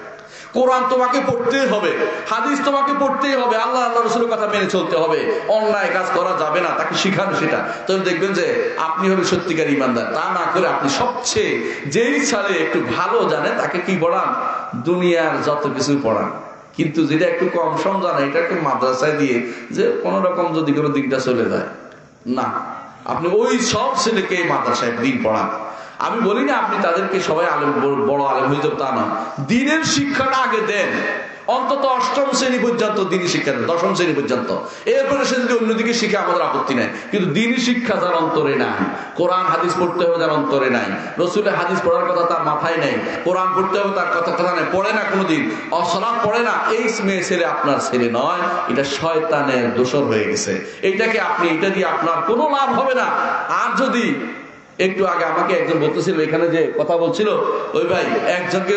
কোরআন তোমাকে পড়তেই হবে, হাদিস তোমাকে পড়তেই হবে, আল্লাহ রাসূলের কথা মেনে চলতে হবে, অন্যায় কাজ করা যাবে না, তাকে শিখান সেটা। তখন দেখবেন যে আপনি হবে সত্যিকার ঈমানদার। তা না করে আপনি সবচেয়ে যেই ছেলে একটু ভালো জানে তাকে কি পড়ান? দুনিয়ার যত কিছু পড়ান। কিন্তু যেটা একটু কম সম জানে এটাকে মাদ্রাসায় দিয়ে যে কোন রকম যদি কোনো দিনটা চলে যায় না, আপনি ওই সব ছেলেকে মাদ্রাসায় দিন পড়ান। আমি বলি না আপনি তাদেরকে সবাই আলেম, বড় আলেম হয়ে যাবে, তা না। দিনের শিক্ষাটা আগে দেন, অন্তত অষ্টম শ্রেণী পর্যন্ত দিনী শিক্ষা দেন, দশম শ্রেণী পর্যন্ত। এরপরে সে যদি অন্যদিকে শিখে আমাদের আপত্তি নাই, কিন্তু দিনী শিক্ষা যার অন্তরে নাই, কোরআন হাদিস পড়তে হবে যার অন্তরে নাই, রসুলের হাদিস পড়ার কথা তার মাথায় নেই, কোরআন পড়তে হবে তার কথা নেই, পড়ে না কোনোদিন, অসলাৎ পড়ে না, এই মেয়ে ছেলে আপনার ছেলে নয়, এটা শয়তানের দোসর হয়ে গেছে। এইটাকে আপনি, এটা দিয়ে আপনার কোনো লাভ হবে না। আর যদি একটু আগে আমাকে একজন বলতেছিল, এখানে যে কথা বলছিল ওই ভাই, একজনকে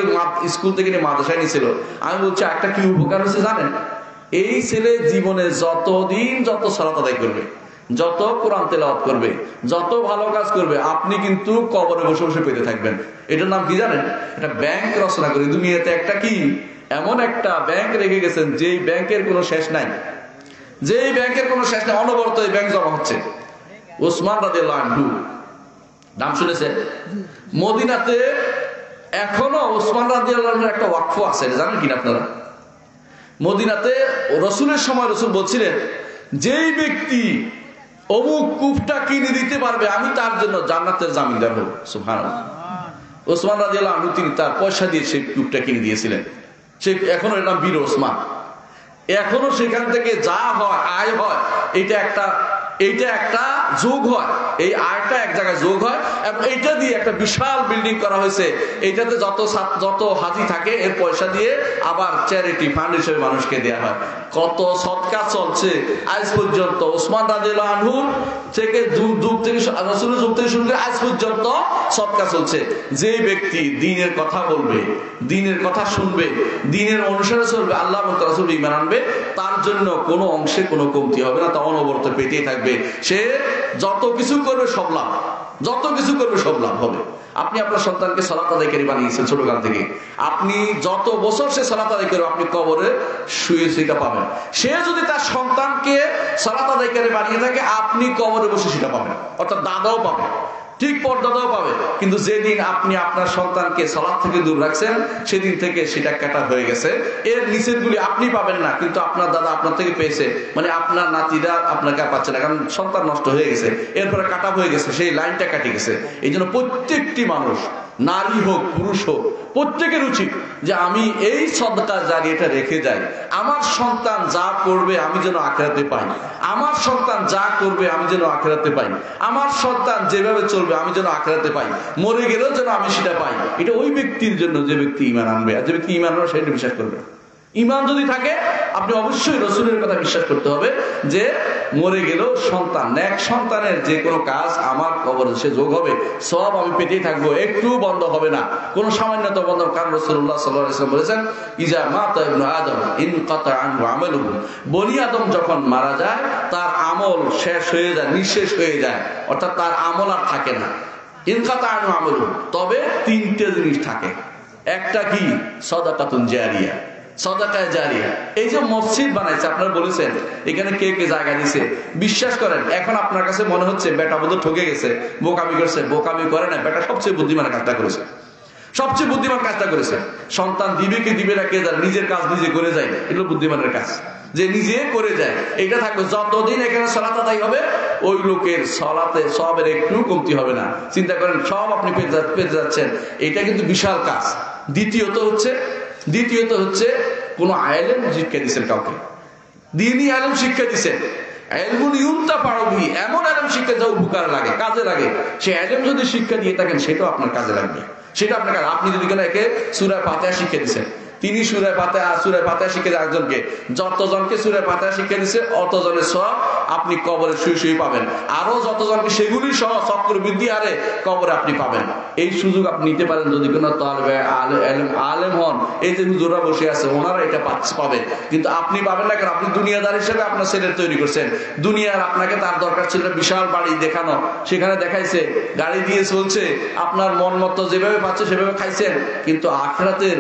স্কুল থেকে নিয়ে মাদ্রাসায় নিয়েছিল। আমি বলছি একটা কি উপকার হয়েছে জানেন? এই ছেলে জীবনে যতদিন যত সালাত আদায় করবে, যত কোরআন তেলাওয়াত করবে, যত ভালো কাজ করবে, আপনি কিন্তু কবরে বসে বসে পেতে থাকবেন। এটার নাম কি জানেন? এটা ব্যাংক রচনা করে দুনিয়াতে একটা কি এমন একটা ব্যাংক রেখে গেছেন, যেই ব্যাংকের কোনো শেষ নাই, যেই ব্যাংকের কোনো শেষ নাই, অনবরত এই ব্যাংক জমা হচ্ছে। ওসমান রাদিয়াল্লাহু আনহু নাম শুনেছে? মদিনাতে এখনো ওসমান রাদিয়াল্লাহু আনহুর একটা ওয়াকফ আছে, জানেন কিনা আপনারা? মদিনাতে রসুলের সময় রসুল বলছিলেন, যেই ব্যক্তি অমুক কূপটা কিনে দিতে পারবে আমি তার জন্য জান্নাতের জামিনদার হব। সুবহানাল্লাহ। ওসমান রাদিয়াল্লাহু আনহু তিনি তার পয়সা দিয়ে সেই কূপটা কিনে দিয়েছিলেন। সে এখনো এর নাম বীর ওসমান। এখনো সেখান থেকে যা হয়, আয় হয়, এইটা একটা যোগ হয়, এই আয়টা এক জায়গায় যোগ হয়, এবং এইটা দিয়ে একটা বিশাল বিল্ডিং করা হয়েছে। এইটাতে যত হাজি থাকে এর পয়সা দিয়ে আবার চ্যারিটি ফান্ড হিসেবে মানুষকে দেওয়া হয়। কত সদকা চলছে আজ পর্যন্ত। ওসমান রাদিয়াল্লাহু আনহু থেকে যুগ থেকে, রাসূলের যুগ থেকে শুরু করে আজ পর্যন্ত সদকা চলছে। যে ব্যক্তি দ্বীনের কথা বলবে, দ্বীনের কথা শুনবে, দ্বীনের অনুসারে চলবে, আল্লাহ এবং তার রাসূল ঈমান আনবে, তার জন্য কোনো অংশে কোনো কমতি হবে না, তা অনবরত পেতেই থাকবে। সে যত কিছু করবে সব লাভ, যত কিছু করবে সব লাভ হবে। আপনি আপনার সন্তানকে সালাত আদায়কারী বানিয়েছেন ছোটকাল থেকে, আপনি যত বছর সে সালাত আদায় করবে আপনি কবরে শুয়ে সেটা পাবেন। সে যদি তার সন্তানকে সালাত আদায়কারী বানিয়ে থাকে, আপনি কবরে বসে সেটা পাবেন, অর্থাৎ দাদাও পাবে, ঠিক পর্দাদাও পাবে। কিন্তু যেদিন আপনি আপনার সন্তানকে সালাত থেকে দূর রাখছেন, সেদিন থেকে সেটা কাটা হয়ে গেছে। এর নিচের গুলি আপনি পাবেন না, কিন্তু আপনার দাদা আপনার থেকে পেয়েছে, মানে আপনার নাতিরা আপনাকে আর পাচ্ছে না, কারণ সন্তান নষ্ট হয়ে গেছে, এরপরে কাটা হয়ে গেছে, সেই লাইনটা কাটি গেছে। এই জন্য প্রত্যেকটি মানুষ, নারী হোক পুরুষ হোক, প্রত্যেকের উচিত যে আমি এই সদকা জারিয়াটা রেখে যাই, আমার সন্তান যা করবে আমি যেন আখিরাতে পাই, আমার সন্তান যা করবে আমি যেন আখিরাতে পাই, আমার সন্তান যেভাবে চলবে আমি যেন আখিরাতে পাই, মরে গেলেও যেন আমি সেটা পাই। এটা ওই ব্যক্তির জন্য যে ব্যক্তি ঈমান আনবে, আর যে ব্যক্তি ঈমান আনবে সেটা বিশ্বাস করবে। ইমান যদি থাকে আপনি অবশ্যই রসুলের কথা বিশ্বাস করতে হবে যে মরে গেলেও সন্তান, নেক সন্তানের যে কোনো কাজ আমার কবরে সে যোগ হবে, সব আমি পেতেই থাকবো, একটু বন্ধ হবে না, কোনো সামান্যত বন্ধ। কারণ রাসূলুল্লাহ সাল্লাল্লাহু আলাইহি ওয়াসাল্লাম বলেছেন, ইজা মাতা ইবনু আদম ইনকাতা আনহু আমালুহু, বনি আদম যখন মারা যায় তার আমল শেষ হয়ে যায়, নিঃশেষ হয়ে যায়, অর্থাৎ তার আমল আর থাকে না। ইনকাতা আনহু আমালুহু, তবে তিনটে জিনিস থাকে। একটা কি? সাদাকাতুন জারিয়া, সাদাকায়ে জারিয়া। এই যে মসজিদ বানাইছে, আপনারা বলেছেন এখানে কে কে জায়গা দিছে, বিশ্বাস করেন এখন আপনার কাছে মনে হচ্ছে বেটা বোধ ঠকে গেছে, বোকামি করছে। বোকামি করে না, বেটা সবচেয়ে বুদ্ধিমান কাজটা করেছে, সবচেয়ে বুদ্ধিমান কাজটা করেছে। সন্তান দিবে কি দিবে না কে জানে, নিজের কাজ নিজে করে যায়, এগুলো বুদ্ধিমানের কাজ, যে নিজে করে যায়। এটা থাকবে যতদিন এখানে সালাত আদায় হবে ওই লোকের সালাতে সবের একটু কমতি হবে না। চিন্তা করেন সব আপনি পেতে যাচ্ছেন, এটা কিন্তু বিশাল কাজ। দ্বিতীয়ত হচ্ছে কোন আলেম শিক্ষা দিচ্ছেন কাউকে, দ্বীনি আলেম শিক্ষা দিচ্ছেন, এমন আলেম শিক্ষা যা উপকার লাগে, কাজে লাগে, সে আলেম যদি শিক্ষা দিয়ে থাকেন সেটাও আপনার কাজে লাগবে, সেটা আপনার। আপনি যদি কেন একে সূরা ফাতিহা শিক্ষা দিচ্ছেন, তিনি সূরা ফাতিহা শিক্ষা দিয়ে একজনকে, যতজনকে সূরা ফাতিহা শিক্ষা দিচ্ছে অতজনের সওয়াব আপনি কবরে শুয়ে শুয়ে পাবেন, আরো যতজনকে সেগুলি সহ চক্রবৃদ্ধি হারে কবরে আপনি পাবেন। এই সুযোগ আপনি নিতে পারেন যদি কোনো তালেবে আলেম হন। এই যে হুজুররা বসে আছে ওনারা এটা পাবে, কিন্তু আপনি পাবেন না। কারণ আপনি দুনিয়াদার হিসেবে আপনার ছেলে তৈরি করছেন। দুনিয়ার আপনাকে তার দরকার ছিল বিশাল বাড়ি দেখানো, সেখানে দেখাইছে, গাড়ি দিয়ে চলছে, আপনার মন মতো যেভাবে পাচ্ছে সেভাবে খাইছেন, কিন্তু আখিরাতের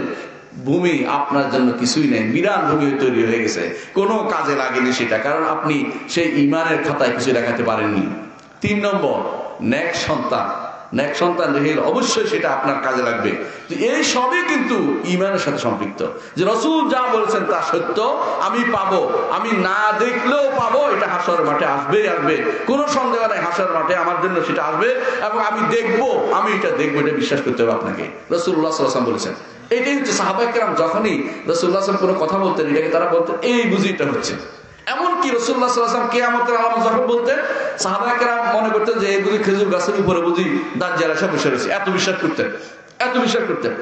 ভূমি আপনার জন্য কিছুই নেই, বিরান ভূমি তৈরি হয়ে গেছে, কোনো কাজে লাগেনি সেটা, কারণ আপনি সেই ইমানের খাতায় কিছু দেখাতে পারেননি। 3 নম্বর, নেক সন্তান রেখে অবশ্যই সেটা আপনার কাজে লাগবে। এই সবই কিন্তু ইমানের সাথে সম্পৃক্ত, যে রাসূল যা বলেছেন তা সত্য, আমি পাবো, আমি না দেখলেও পাবো, এটা হাশরের মাঠে আসবে, কোনো সন্দেহ নাই, হাশরের মাঠে আমার জন্য সেটা আসবে, এবং আমি দেখবো, এটা বিশ্বাস করতে হবে আপনাকে। রাসূলুল্লাহ সাল্লাল্লাহু আলাইহি ওয়াসাল্লাম বলেছেন। এটাই হচ্ছে সাহাবায়ে কেরাম যখনই রাসূলুল্লাহ সাল্লাল্লাহু আলাইহি ওয়াসাল্লাম কোনো কথা বলতেন, এটাকে তারা বলতেন এই বুঝি এটা হচ্ছে। এমনকি রাসূলুল্লাহ সাল্লাল্লাহু আলাইহি ওয়াসাল্লাম কিয়ামতের আলামত যখন বলতেন, সাহাবায়ে কেরাম মনে করতেন যে এই বুঝি খেজুর গাছের উপরে বুঝি দাজ্জাল এসে বসে রয়েছে, এত বিশ্বাস করতেন।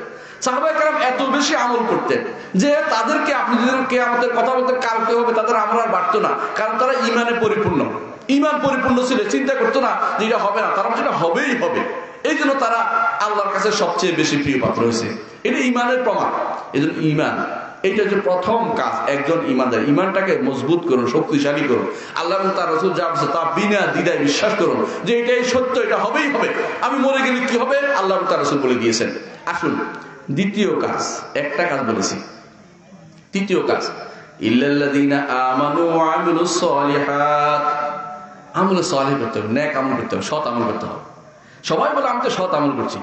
সাহাবায়ে কেরাম এত বেশি আমল করতেন যে তাদেরকে আপনি যদি কিয়ামতের কথা বলতেন কালকে হবে, তাদের আমল আর বাড়তো না, কারণ তারা ইমান পরিপূর্ণ ছিল, চিন্তা করতো না যে এটা হবে না, তারা সেটা হবেই হবে। এই জন্য তারা আল্লাহর কাছে সবচেয়ে বেশি প্রিয় পাত্র হয়েছে। এটা ইমানের প্রমাণ। এই জন্য ইমান, এটা হচ্ছে প্রথম কাজ একজন ইমানদার। ইমানটাকে মজবুত করুন, শক্তিশালী করুন। আল্লাহ এবং তার রাসূল যা বলেছে তা বিনা দ্বিধায় বিশ্বাস করুন যে এটাই সত্য, এটা হবেই হবে। আমি মরে গেলে কি হবে আল্লাহ এবং তার রাসূল বলে দিয়েছেন। আসুন দ্বিতীয় কাজ, একটা কাজ বলেছি, তৃতীয় কাজ, ইল্লাল্লাযীনা আমানু ওয়া আমিলুস সলিহাত। আমলে সালেহ করতে হবে, নেক আমল করতে হবে, সৎ আমল করতে হবে। সবাই বলে আমি তো সৎ আমল করছি।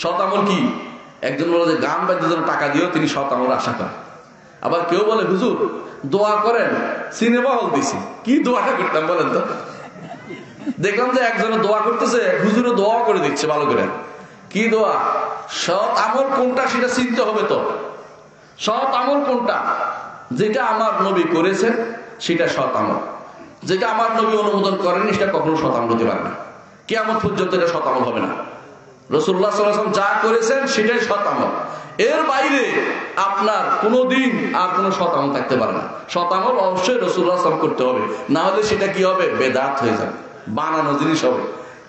সৎ আমল কি? একজন বলে যে গান বাদ্যের জন্য টাকা দিয়েও তিনি সৎ আমল আশা করেন। আবার কেউ বলে হুজুর দোয়া করেন, সিনেমা হল দিছি, কি দোয়াটা করতাম বলেন তো? দেখলাম যে একজনে দোয়া করতেছে, হুজুরে দোয়া করে দিচ্ছে ভালো করে। কি দোয়া? সৎ আমল কোনটা সেটা চিনতে হবে। তো সৎ আমল কোনটা? যেটা আমার নবী করেছেন সেটা সৎ আমল, যেটা আমার নবী অনুমোদন করেনি সেটা কখনো সৎ আমল হতে পারে না। কিয়ামত পর্যন্ত এটা সৎ আমল হবে না। রাসূলুল্লাহ সাল্লাল্লাহু আলাইহি ওয়াসাল্লাম যা করেছেন সেটাই সৎ আমল। এর বাইরে আপনার কোনোদিন আর কোনো সৎ আমল থাকতে পারে না। সৎ আমল অবশ্যই রাসূলুল্লাহ সাল্লাল্লাহু আলাইহি ওয়াসাল্লাম করতে হবে, না হলে সেটা কি হবে? বেদাত হয়ে যাবে, বানানো জিনিস হবে।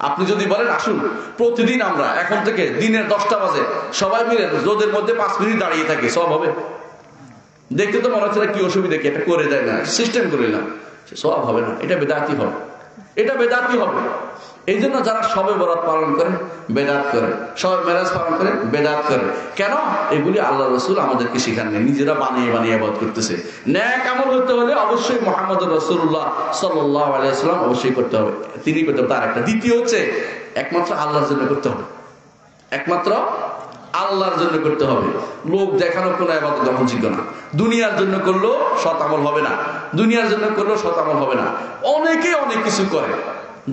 আপনি যদি বলেন আসুন প্রতিদিন আমরা এখন থেকে দিনের 10টা বাজে সবাই মিলে রোদের মধ্যে 5 মিনিট দাঁড়িয়ে থাকি, সব হবে? দেখতে তো মনে হচ্ছে কি অসুবিধা কি, এটা করে দেয় না, সিস্টেম করে না, সব হবে না, এটা বেদাতি হবে, এটা বেদাতি হবে। এই জন্য যারা শবে বরাত পালন করে বেদাত করে, শবে মেরাজ পালন করে বেদাত করে। কেন? এগুলি আল্লাহ রাসূল আমাদেরকে শিখাননি, নিজেরা বানিয়ে ইবাদত করতেছে। নেক আমল করতে হলে অবশ্যই মুহাম্মদুর রাসূলুল্লাহ সাল্লাল্লাহু আলাইহি ওয়াসাল্লাম অবশ্যই করতে হবে, তিনি করতে হবে। তার একটা দ্বিতীয় হচ্ছে একমাত্র আল্লাহর জন্য করতে হবে, একমাত্র আল্লাহর জন্য করতে হবে। লোক দেখানো কোনো ইবাদত গ্রহণযোগ্য না। দুনিয়ার জন্য করলেও সৎ আমল হবে না, দুনিয়ার জন্য করলেও সৎ আমল হবে না। অনেকে অনেক কিছু করে,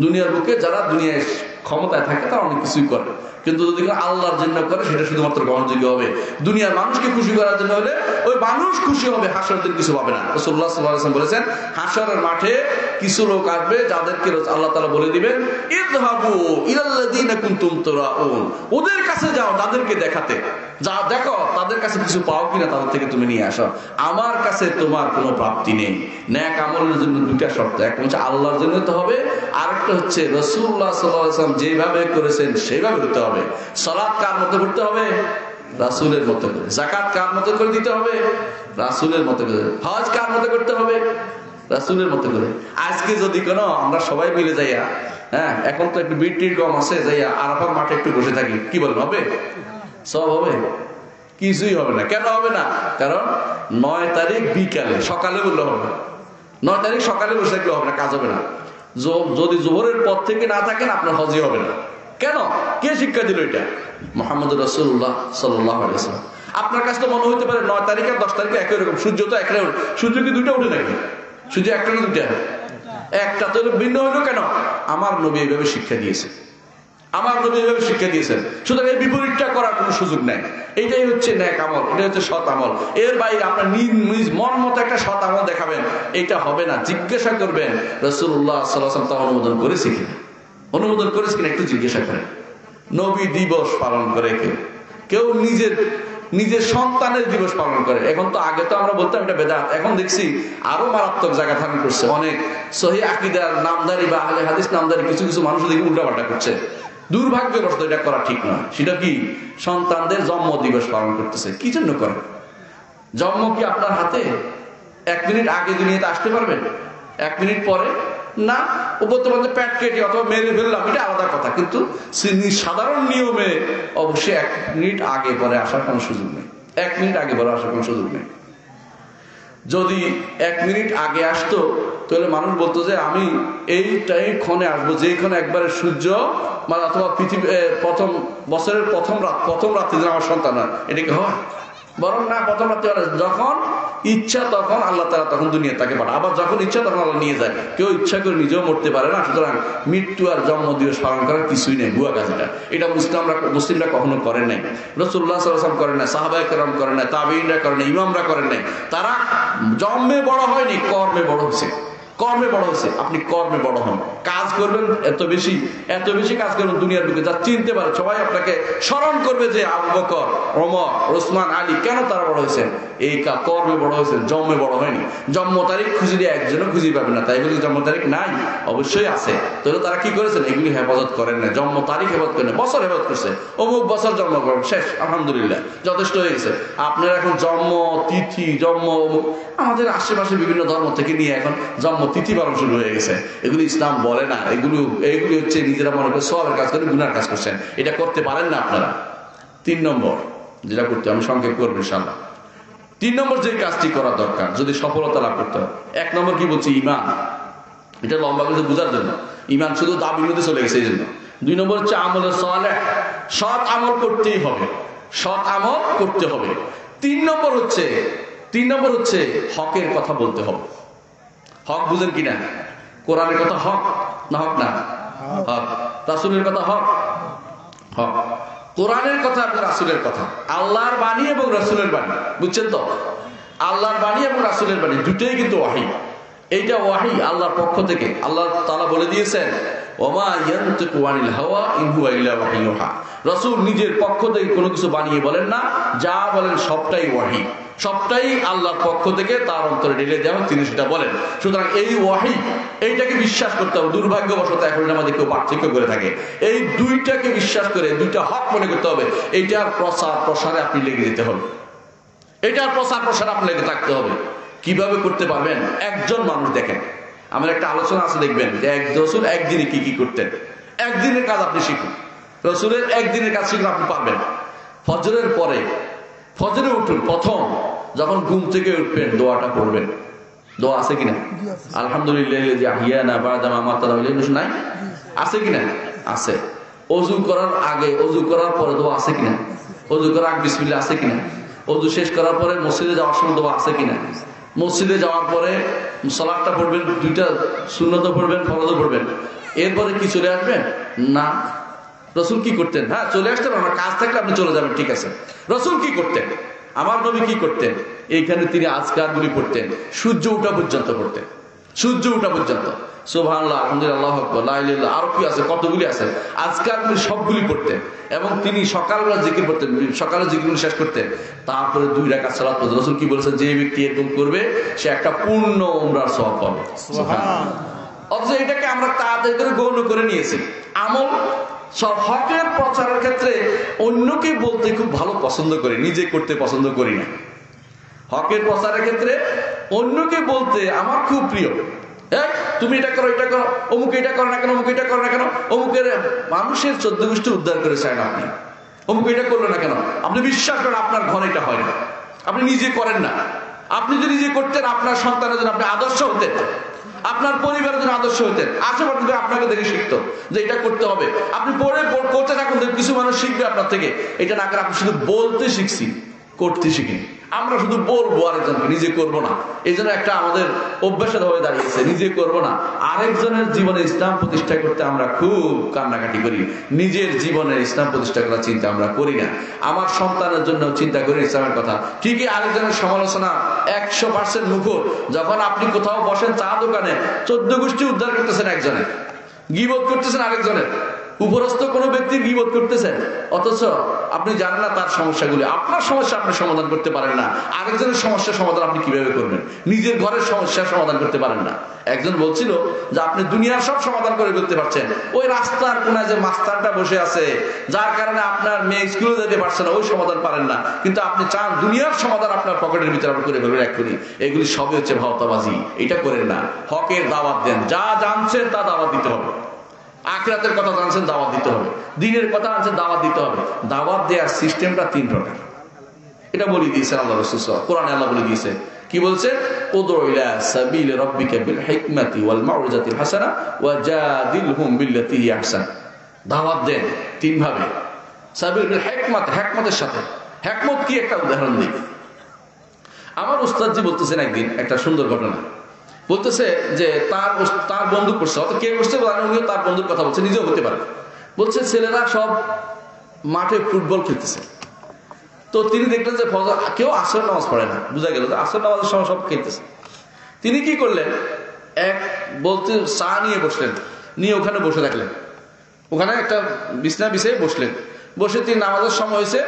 দুনিয়ার বুকে যারা দুনিয়ায় ক্ষমতায় থাকে তারা অনেক কিছুই করে, কিন্তু যদি আল্লাহর জন্য করে সেটা শুধুমাত্র গ্রহণযোগ্য হবে। দুনিয়ার মানুষকে খুশি করার জন্য হলে ওই মানুষ খুশি হবে, হাসরের দিন কিছু পাবে না। রাসূলুল্লাহ সাল্লাল্লাহু আলাইহি ওয়াসাল্লাম বলেছেন হাসরের মাঠে কিছু লোক আসবে যাদেরকে আল্লাহ তাআলা বলে দিবেন ইযহাবু ইলাল্লাযীনা কুনতুম তুরাউন, ওদের কাছে যাও যাদেরকে দেখাতে। যা দেখো তাদের কাছে কিছু পাও কিনা, তাদের থেকে তুমি নিয়ে আসো। আমার কাছে তোমার কোনো প্রাপ্তি নেই। নেক আমলের জন্য দুইটা শর্ত, একটা হচ্ছে আল্লাহর জন্য হতে হবে, আরেকটা হচ্ছে রাসূলুল্লাহ সাল্লাল্লাহু আলাইহি ওয়াসাল্লাম যেভাবে করেছেন সেভাবে করতে হবে। সালাত কার মতো করতে হবে? রাসূলের মতো করে। যাকাত কার মতো করে দিতে হবে? রাসূলের মতো করে। হজ কার মতো করতে হবে? রাসূলের মতো করে। আজকে যদি কোনো আমরা সবাই মিলে যাইয়া, হ্যাঁ এখন তো একটু বিটির কম আছে, যাইয়া আরাফাত মাঠে একটু বসে থাকি, কি বলেন হবে? সব হবে? কিছুই হবে না। কেন হবে না? কারণ 9 তারিখ বিকালে, সকালে বললে হবে। 9 তারিখ সকালে বসে থাকলে হবে না, কাজ হবে না। যদি জোহরের পর থেকে না থাকেন আপনার হজই হবে না। কেন? কে শিক্ষা দিল এটা? মুহাম্মদুর রাসূলুল্লাহ সাল্লাল্লাহু আলাইহি ওয়াসাল্লাম। আপনার কাছে তো মনে হতে পারে 9 তারিখ আর 10 তারিখে একই রকম, সূর্য তো একই রকম। সূর্য কি দুইটা ওঠে নাকি? সূর্য একটা না দুইটা? একটা। তো ভিন্ন হইলো কেন? আমার নবী এইভাবে শিক্ষা দিয়েছে, আমার নবী এইভাবে শিক্ষা দিয়েছেন। সুতরাং এই বিপরীতটা করার কোনো সুযোগ নাই। এইটাই হচ্ছে নেক আমল, এটা হচ্ছে সৎ আমল। এর বাইরে আপনার নিজ মন মতো একটা সৎ আমল দেখাবেন, এটা হবে না। জিজ্ঞাসা করবেন রাসূলুল্লাহ সাল্লাল্লাহু আলাইহি ওয়াসাল্লাম তা অনুমোদন করেছে কিনা, অনুমোদন করেছে কিনা একটু জিজ্ঞাসা করেন। নবী দিবস পালন করে কেউ, কেউ নিজের সন্তানের দিবস পালন করে। এখন তো আগে তো আমরা বলতাম এটা বেদাত, এখন দেখছি আরো মারাত্মক জায়গা ধারণ করছে। অনেক সহিহ আকীদার নামধারী বা আহলে হাদিস নামধারী কিছু কিছু মানুষ দেখি উল্টাপাল্টা করছে। দুর্ভাগ্যবশত এটা করা ঠিক নয়। সেটা কি? সন্তানদের জন্ম দিবস পালন করতেছে। কি জন্য করে? জন্ম কি আপনার হাতে? 1 মিনিট আগে দুনিয়াতে আসতে পারবেন, 1 মিনিট পরে না। ও বলতে পারছে পেট কেটে অথবা মেরে ফেললাম, এটা আলাদা কথা। কিন্তু সাধারণ নিয়মে অবশ্যই 1 মিনিট আগে পরে আসার কোনো সুযোগ নেই। 1 মিনিট আগে পরে আসার কোনো সুযোগ নেই। যদি 1 মিনিট আগে আসতো তাহলে মানুষ বলতো যে আমি এইটাই ক্ষণে আসবো, যেই ক্ষণে একবারে সূর্য মানে অথবা পৃথিবী প্রথম বছরের প্রথম রাত্রি দিন আমার সন্তান হয়। এটা কি হয়? বরং না, প্রথম রাত্রি যখন ইচ্ছা তখন আল্লাহ তাআলা তখন দুনিয়া তাকে পাঠায়, আবার যখন ইচ্ছা তখন আল্লাহ নিয়ে যায়। কেউ ইচ্ছা করে নিজেও মরতে পারে না। সুতরাং মৃত্যু আর জন্ম দিবস পালন করার কিছুই নেই, ভুয়া কাজ এটা। মুসলিমরা কখনো করেন নাই, রাসূলুল্লাহ সাল্লাল্লাহু আলাইহি ওয়াসাল্লাম করেন নাই, সাহাবায়ে কেরাম করেন নাই, তাবেঈনরা করেন নাই, ইমামরা করেন নাই। তারা জন্মে বড় হয়নি, কর্মে বড় হয়েছে। কর্মে বড় হয়েছে। আপনি কর্মে বড় হন, কাজ করবেন এত বেশি কাজ করবেন দুনিয়ার বুকে, যা চিনতে পারে সবাই আপনাকে স্মরণ করবে যে আবু বকর, ওমর, ওসমান, আলী কেন তারা বড় হয়েছেন? এই কর্মে বড় হয়েছেন, জন্মে বড় হয়নি। জন্ম তারিখ খুঁজলে একজনও খুঁজে পাবেন না। তাই বলি জন্ম তারিখ নাই? অবশ্যই আছে। তাহলে তারা কি করেছেন? এগুলি হেফাজত করেন না। জন্ম তারিখ হেফাজত করেন না, বছর হেফাজত করছে। অমুক বছর জন্মগ্রহণ, শেষ, আলহামদুলিল্লাহ, যথেষ্ট হয়ে গেছে। আপনার এখন জন্ম তিথি, জন্ম অমুক, আমাদের আশেপাশে বিভিন্ন ধর্ম থেকে নিয়ে এখন জন্ম তিথি পালন শুরু হয়ে গেছে। এগুলি ইসলাম বলে না। এগুলি হচ্ছে নিজেরা মনে করে সওয়াবের কাজ করে গুনার কাজ করছেন। এটা করতে পারেন না আপনারা। 3 নম্বর যেটা করতে, আমি সংক্ষেপ করবো ইনশাআল্লাহ। 3 নম্বর যে কাজটি করা দরকার যদি সফলতা লাভ করতে হয়, 1 নম্বর কি বলছি? ঈমান। এটা লম্বা করে বোঝার জন্য, ঈমান শুধু দাবির মধ্যে চলে গেছে এই জন্য। 2 নম্বর হচ্ছে আমলে সালেহ, সৎ আমল করতেই হবে, সৎ আমল করতে হবে। 3 নম্বর হচ্ছে হকের কথা বলতে হবে। হক বুঝেন কিনা? কোরআনের কথা হক না হক না? হক। রাসূলের কথা হক, হক। কোরআনের কথা এবং রাসূলের কথা, আল্লাহর বাণী এবং রাসূলের বাণী, বুঝছেন তো? আল্লাহর বাণী এবং রাসূলের বাণী দুটোই কিন্তু ওয়াহী। এইটা ওয়াহী আল্লাহর পক্ষ থেকে। আল্লাহ তাআলা বলে দিয়েছেন ওমা ইয়ানতিকু আনিল হাওয়া ইন হুয়া ইল্লা ওয়াহয়ুহা। রাসূল নিজের পক্ষ থেকে কোনো কিছু বানিয়ে বলেন না, যা বলেন সবটাই ওয়াহী, সবটাই আল্লাহর পক্ষ থেকে তার অন্তরে ঢেলে দেওয়া, তিনি সেটা বলেন। সুতরাং এই ওয়াহী, এইটাকে বিশ্বাস করতে হবে। দুর্ভাগ্যবশত এখন আমাদের কেউ পার্থক্য করে থাকে। এই দুইটাকে বিশ্বাস করে, দুইটা হক মনে করতে হবে। এইটার প্রসারে আপনি লেগে যেতে হবে, এটার প্রসারে আপনি লেগে থাকতে হবে। কিভাবে করতে পারবেন? একজন মানুষ দেখেন, আমার একটা আলোচনা আছে, দেখবেন যে রাসূল একদিনে কি কি করতেন। একদিনের কাজ আপনি শিখুন, রাসূলের একদিনের কাজ শিখুন, আপনি পারবেন। ফজরের পরে, ফজরে উঠুন, প্রথম যখন ঘুম থেকে উঠবেন দোয়াটা পড়বেন। দোয়া আছে কিনা? আলহামদুলিল্লাহ আহিয়ানা বা'দা মা আমাতানা, নাই? আছে কিনা? আছে। ওযু করার আগে, ওযু করার পরে দোয়া আছে কিনা? ওযু করার আগে বিসমিল্লাহ আছে কিনা? ওযু শেষ করার পরে মসজিদে যাওয়ার সময় দোয়া আছে কিনা? মসজিদে যাওয়ার পরে সালাতটা পড়বেন, 2টা সুন্নতও পড়বেন, ফরজও পড়বেন। এরপরে কি চলে আসবেন? না। রাসূল কি করতেন? হ্যাঁ, চলে আসতেন, আমার কাজ থাকলে আপনি চলে যাবেন, ঠিক আছে। রাসূল কি করতেন? আমার নবী কি করতেন? এইখানে তিনি আজকারগুলি পড়তেন, সূর্য ওঠা পর্যন্ত পড়তেন। সূর্য ওঠা পর্যন্ত। সুবহানাল্লাহ, আলহামদুলিল্লাহ, লা ইলাহা ইল্লাল্লাহ, আরো কি আছে, কতগুলি আছে। আজকে আপনি সবগুলি পড়তেন এবং তিনি সকালবেলা জিকির পড়তেন, সকালে জিকিরগুলো শেষ করতেন, তারপরে 2 রাকাত সালাত পড়তেন। রাসূল কি বলেছেন, যে ব্যক্তি এরকম করবে সে একটা পূর্ণ উমরার সওয়াব পাবে। অথচ এটাকে আমরা তাড়াতাড়ি করে গৌণ করে নিয়েছি। আমল সব হকের প্রচারের ক্ষেত্রে অন্যকে বলতে খুব ভালো পছন্দ করি, নিজে করতে পছন্দ করি না। হকের প্রচারের ক্ষেত্রে অন্যকে বলতে আমার খুব প্রিয়। তুমি এটা করো, এটা করো, অমুক এটা করো না কেন, অমুক এটা করো না কেন, অমুকের মানুষের 14 গোষ্ঠী উদ্ধার করে চান আপনি, অমুক এটা করলো না কেন। আপনি বিশ্বাস করেন আপনার ঘরে এটা হয় না, আপনি নিজে করেন না। আপনি যদি নিজে করতেন, আপনার সন্তানের জন্য আপনি আদর্শ হতেন, আপনার পরিবারের জন্য আদর্শ হতেন, আশেপাশে আপনাকে দেখে শিখতো যে এটা করতে হবে। আপনি পরে করতে থাকুন, কিছু মানুষ শিখবে আপনার থেকে। এটা না করে আপনি শুধু বলতে শিখছি, করতে শিখিনি। আমরা শুধু বলবো আরেকজনকে, নিজে করবো না। এই জন্য একটা আমাদের অভ্যাসের হয়ে দাঁড়িয়েছে, নিজে করবো না, আরেকজনের জীবনে ইসলাম প্রতিষ্ঠা করতে আমরা খুব কান্নাকাটি করি। নিজের জীবনে ইসলাম প্রতিষ্ঠা করার চিন্তা আমরা করি না। আমার সন্তানের জন্য চিন্তা করি ইসলামের কথা। ঠিকই আরেকজনের সমালোচনা 100% মুখর। যখন আপনি কোথাও বসেন চা দোকানে, 14 গোষ্ঠী উদ্ধার করতেছেন একজনের, গীবত করতেছেন আরেকজনের, উপরস্থ কোনো ব্যক্তির গীবত করতেছেন, অথচ আপনি জানেন না তার সমস্যাগুলি। আপনার সমস্যা আপনি সমাধান করতে পারেন না, আরেকজনের সমস্যার সমাধান আপনি কিভাবে করবেন? নিজের ঘরের সমস্যার সমাধান করতে পারেন না। একজন বলছিল যে আপনি দুনিয়ার সব সমাধান করে ফেলতে পারছেন, ওই রাস্তার কোনায় যে মাস্টারটা বসে আছে, যার কারণে আপনার মেয়ে স্কুলে যেতে পারছে না, ওই সমাধান পারেন না, কিন্তু আপনি চান দুনিয়ার সমাধান আপনার পকেটের ভিতরে আপনি করে ফেলবেন এক্ষুনি। এগুলি সবই হচ্ছে ভাওতাবাজি, এটা করেন না। হকের দাওয়াত দেন, যা জানছেন তা দাওয়াত দিতে হবে। আখিরাতের কথা জানছেন, দাওয়াত দিতে হবে। দ্বীনের কথা জানছেন, দাওয়াত দিতে হবে। দাওয়াত দেওয়ার সিস্টেমটা 3 প্রকার, এটা বলে দিয়েছেন আল্লাহ রাসূল। কোরআনে আল্লাহ বলে দিয়েছে, কি বলছেন? উদউ ইলা সাবিল রাব্বিকা বিল হিকমাতি ওয়াল মাউইজাতিল হাসানা ওয়া জাদিলহুম বিল্লাতী হিয়া আহসান। দাওয়াত দেন 3 ভাবে। সাবিল বিল হিকমাত, হিকমতের সাথে। হিকমত কি? একটা উদাহরণ দিই। আমার উস্তাদজি বলতেছেন একদিন একটা সুন্দর ঘটনা। বলতেছে যে তার বন্ধু করছে, অত কে করছে উনিও তার বন্ধুর কথা বলছে, নিজেও হতে পারে। বলছে ছেলেরা সব মাঠে ফুটবল খেলতেছে, তো তিনি দেখলেন যে কেউ আসর নামাজ পড়ে না, বুঝা গেল যে আসর নামাজের সময় সব খেলতেছে। তিনি কি করলেন, বলতে চা নিয়ে বসলেন, নিয়ে ওখানে বসে থাকলেন, ওখানে একটা বিছনা বিছিয়ে বসলেন। বসে তিনি নামাজের সময় হয়েছে,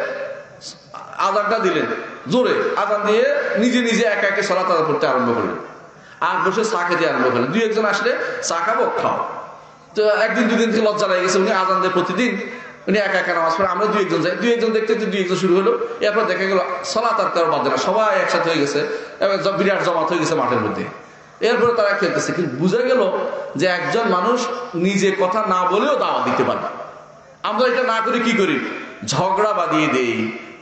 আজানটা দিলেন, জোরে আজান দিয়ে নিজে নিজে একা একে সালাত আদায় করতে আরম্ভ করলেন, আর বসে চা খেতে আরম্ভ করলেন। 2-1 আসলে চা খাবো, খাও। তো 1-2 দিন থেকে লজ্জা লেগে গেছে, উনি আজান দেয় প্রতিদিন, উনি একা একা নামাজ পড়ে, আমরা 2-1 যাই। 2-1 দেখতে 2-1 শুরু হলো। এরপর দেখা গেল সালাত আর কারো বাদে না, সবাই একসাথে হয়ে গেছে, বিরাট জমাত হয়ে গেছে মাঠের মধ্যে। এরপরে তারা খেলতেছে। কিন্তু বুঝা গেল যে একজন মানুষ নিজে কথা না বলেও দাওয়াত দিতে পারে। আমরা এটা না করে কি করি, ঝগড়া বাঁধিয়ে দেই,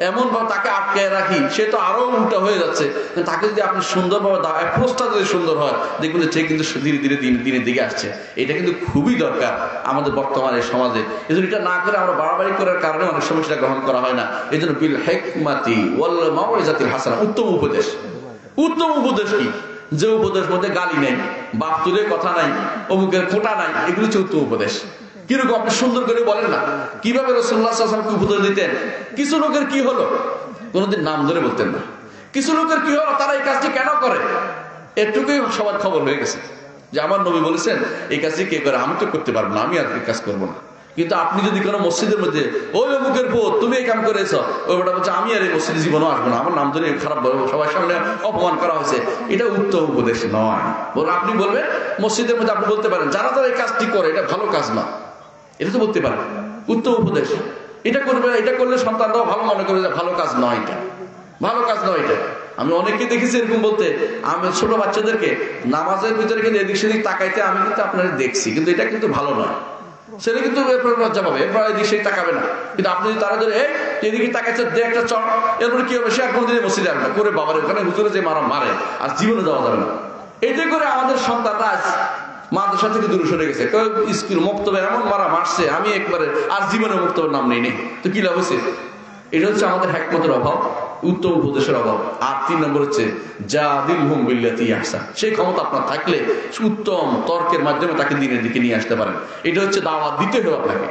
এমন ভাবে তাকে আটকায় রাখি, সে তো আরো উল্টা হয়ে যাচ্ছে। তাকে যদি আপনি সুন্দরভাবে অ্যাপ্রোচটা যদি সুন্দর হয়, দেখবেন যে সে কিন্তু ধীরে ধীরে দিনের দিকে আসছে। এটা কিন্তু খুবই দরকার আমাদের বর্তমানে সমাজে। এই জন্য এটা না করে আমরা বাড়াবাড়ি করার কারণে অনেক সময় সেটা গ্রহণ করা হয় না। এই জন্য বিল হিকমাতি ওয়াল মাউইজাতিল হাসানা, উত্তম উপদেশ। উত্তম উপদেশ কি? যে উপদেশ মধ্যে গালি নেই, বাপ তুলে কথা নাই, অমুকের খোটা নাই, এগুলো হচ্ছে উত্তম উপদেশ। কিরকম আপনি সুন্দর করে বলেন না, কিভাবে রাসূলুল্লাহ সাল্লাল্লাহু আলাইহি ওয়াসাল্লামকে উপদেশ দিতেন। কিছু লোকের কি হলো, কোনোদিন নাম ধরে বলতেন না। কিছু লোকের কি হলো, তারা এই কাজটি কেন করে, এটুকুই সবার খবর হয়ে গেছে যে আমার নবী বলেছেন এই কাজটি কে করে, আমি তো করতে পারবো না, আমি আর এই কাজ করবো না। কিন্তু আপনি যদি কোনো মসজিদের মধ্যে ওই অমুকের পুত তুমি এই কাম করেছ, ওই বেটা বলছে আমি আর এই মসজিদে জীবনও আসবো না, আমার নাম ধরে খারাপ বলবো, সবার সামনে অপমান করা হয়েছে, এটা উত্তম উপদেশ নয়। আপনি বলবেন মসজিদের মধ্যে, আপনি বলতে পারেন যারা যারা এই কাজটি করে এটা ভালো কাজ না, এটা তো বলতে পারেন উত্তম উপদেশ। এটা করবে, এটা করলে সন্তানরাও ভালো মনে করবে, ভালো কাজ নয় এটা, ভালো কাজ নয় এটা। আমি অনেককে দেখেছি এরকম বলতে, আমি ছোট বাচ্চাদেরকে নামাজের ভিতরে কিন্তু এদিক সেদিক তাকাইতে আমি কিন্তু আপনারা দেখছি, কিন্তু এটা কিন্তু ভালো নয়। সেটা কিন্তু এরপর লজ্জা পাবে, এরপর এদিক সেদিক তাকাবে না। কিন্তু আপনি যদি তারা ধরে এদিকে তাকাইছে দে একটা চট, এরপরে কি হবে, সে আর কোনোদিনই মসজিদে আসবে না, করে বাবার ওখানে হুজুরে যে মারে আর জীবনে যাওয়া যাবে না। এতে করে আমাদের সন্তানরা আজ মাদ্রাসা থেকে দূরে সরে গেছে। স্কুল মুক্তবে এমন মারছে, আমি একবারে আর জীবনে মুক্তবের নাম নেই। তো কি লাভ হয়েছে? এটা হচ্ছে আমাদের হিকমতের অভাব, উত্তম উপদেশের অভাব। আর 3 নম্বর হচ্ছে জাদিলহুম বিল্লাতী হিয়া আহসান। সেই ক্ষমতা আপনার থাকলে উত্তম তর্কের মাধ্যমে তাকে দিনের দিকে নিয়ে আসতে পারেন। এটা হচ্ছে দাওয়াত দিতে হবে আপনাকে।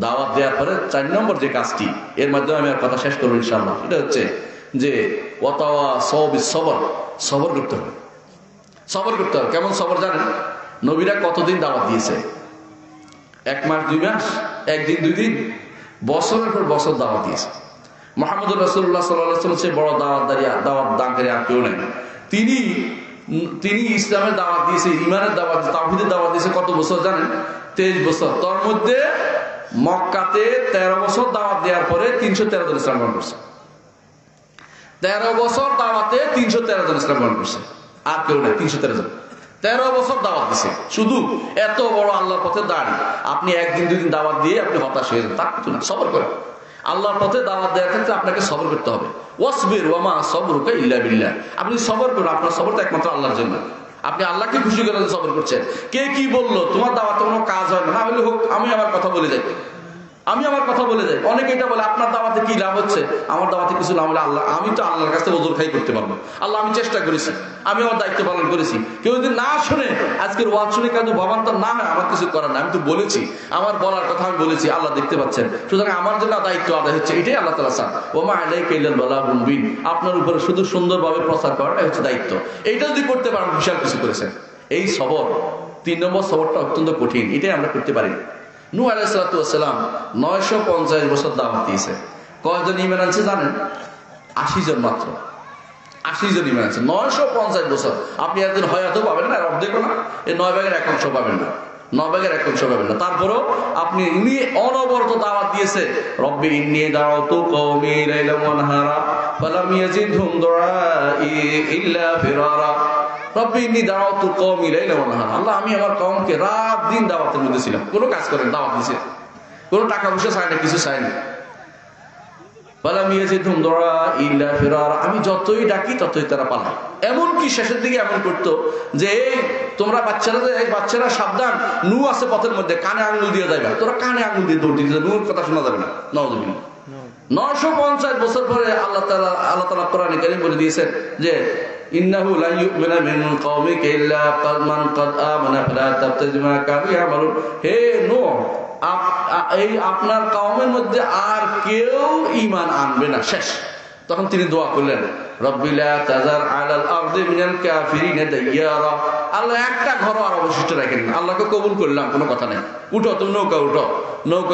দাওয়াত দেওয়ার পরে 4 নম্বর যে কাজটি, এর মাধ্যমে আমি আর কথা শেষ করবো ইনশাআল্লাহ, এটা হচ্ছে যে ওয়াতাওয়াসাউ বিস সবর, সবর করতে হবে। সবর করতে হবে। কেমন সবর জানেন? নবীরা কতদিন দাওয়াত দিয়েছে? 1 মাস 2 মাস, 1 দিন 2 দিন, বছরের পর বছর দাওয়াত দিয়েছে। মুহাম্মদুর রাসূলুল্লাহ সাল্লাল্লাহু আলাইহি ওয়াসাল্লাম বড় দাওয়াত দানকারী আর কেউ নেই। তিনি ইসলামের দাওয়াত দিয়েছে, ঈমানের দাওয়াত, তাওহীদের দাওয়াত দিয়েছে কত বছর জানেন? 23 বছর। তার মধ্যে মক্কাতে 13 বছর দাওয়াত দেওয়ার পরে 313 জন ইসলাম গ্রহণ করছে। 13 বছর দাওয়াতে 313 জন ইসলাম গ্রহণ করছে, আর কেউ নেই। 313 জন 13 বছর দাওয়াত দিছে। শুধু এত বড় আল্লাহর পথে দাঁড়, আপনি 1 দিন 2 দিন দাওয়াত দিয়ে আপনি হতাশ হয়ে যান, তা কিছু না। সবর করেন। আল্লাহর পথে দাওয়াত দেওয়ার ক্ষেত্রে আপনাকে সবর করতে হবে। ওয়াসবির ওয়া মা সাবরুকা ইল্লা বিল্লাহ। আপনি সবর করুন, আপনার সবর তো একমাত্র আল্লাহর জন্য। আপনি আল্লাহকে খুশি করে সবর করছেন। কে কি বললো, তোমার দাওয়াতে কোনো কাজ হয় না, হলে হোক, আমি আমার কথা বলে যাই। অনেকে এটা বলে, আপনার দাওয়াতে কি লাভ হচ্ছে? আমার দাওয়াতে কিছু লাভ হলে আল্লাহ, আমি তো আল্লাহর কাছে ওজোর খাই করতে পারবো। আল্লাহ, আমি চেষ্টা করেছি, আমি আমার দায়িত্ব পালন করেছি। কেউ যদি না শুনে, আজকের ওয়াজ শুনে কেন ভাবান্তর না হয়, আমার কিছু করার না। আমি তো বলেছি, আমার বলার কথা আমি বলেছি, আল্লাহ দেখতে পাচ্ছেন। সুতরাং আমার জন্য দায়িত্ব আদায় হচ্ছে, এটাই আল্লাহ তাআলা চান। ওমা আলাইকা ইল্লাল বালাগুল মুবিন। আপনার উপরে শুধু সুন্দরভাবে প্রচার করাটা হচ্ছে দায়িত্ব। এইটা যদি করতে পারেন, বিশাল কিছু করেছেন। এই সবর, 3 নম্বর সবরটা অত্যন্ত কঠিন, এটাই আমরা করতে পারি। নূহ আলাইহিস সালাতু ওয়াস সালাম 950 বছর দাওয়াত দিয়েছে। কয়জন ঈমান আনছে জানেন? 80 জন মাত্র। 80 জন ঈমান আনছে 950 বছর। আপনি একদিন হয়তো পাবেন না, অর্ধেকও না, এই 9 ভাগের 1 অংশ পাবেন না, 9 ভাগের 1 অংশ পাবেন না। তারপরও আপনি, উনি অনবরত দাওয়াত দিয়েছে। রব্বি ইন্নী দাউতু কওমি লাইলান ওয়া নাহারা ফালাম ইয়াজিদহুম দুআই ইল্লা ফিরারা। রব্বি ইন্নী দাউতু কওমি লাইলান ওয়া নাহারা। আল্লাহ, আমি আমার কওমকে রাত দিন দাওয়াতের মধ্যে ছিলাম। কোনো কাজ করেন, দাওয়াত দিয়েছে, কোনো টাকা পয়সা চাই না, কিছু চাই না। ফালাম ইয়াজিদহুম দুআই ইল্লা ফিরারা। আমি যতই ডাকি ততই তারা পালায়। এমনকি শেষের দিকে এমন করতো যে, তোমরা বাচ্চারা সাবধান, নূহ আছে পথের মধ্যে, কানে আঙুল দিয়ে যাবে, তোরা কানে আঙুল দিয়ে দৌড় দিতে, নূহের কথা শোনা যাবে না। নাউযুবিল্লাহ। 950 বছর পরে আল্লাহ তাআলা কোরআনে কারীম বলে দিয়েছেন যে, ইন্নাহু লা ইউমিনা মিন কওমিকা ইল্লা মান কাদ আমানা ফালা তাবতাজি মা কানু ইয়ামালুন। হে নূহ, আপনার কওমের মধ্যে আর কেউ ঈমান আনবে না, শেষ। তখন তিনি দোয়া করলেন, রব্বি লা তাযার আলাল আরদি মিনাল কাফিরিনা দাইয়ারা। আল্লাহ, একটা ঘর আর অবশিষ্ট রাখেন না। আল্লাহকে কবুল করলাম, কোনো কথা নেই, উঠো তুমি, নৌকা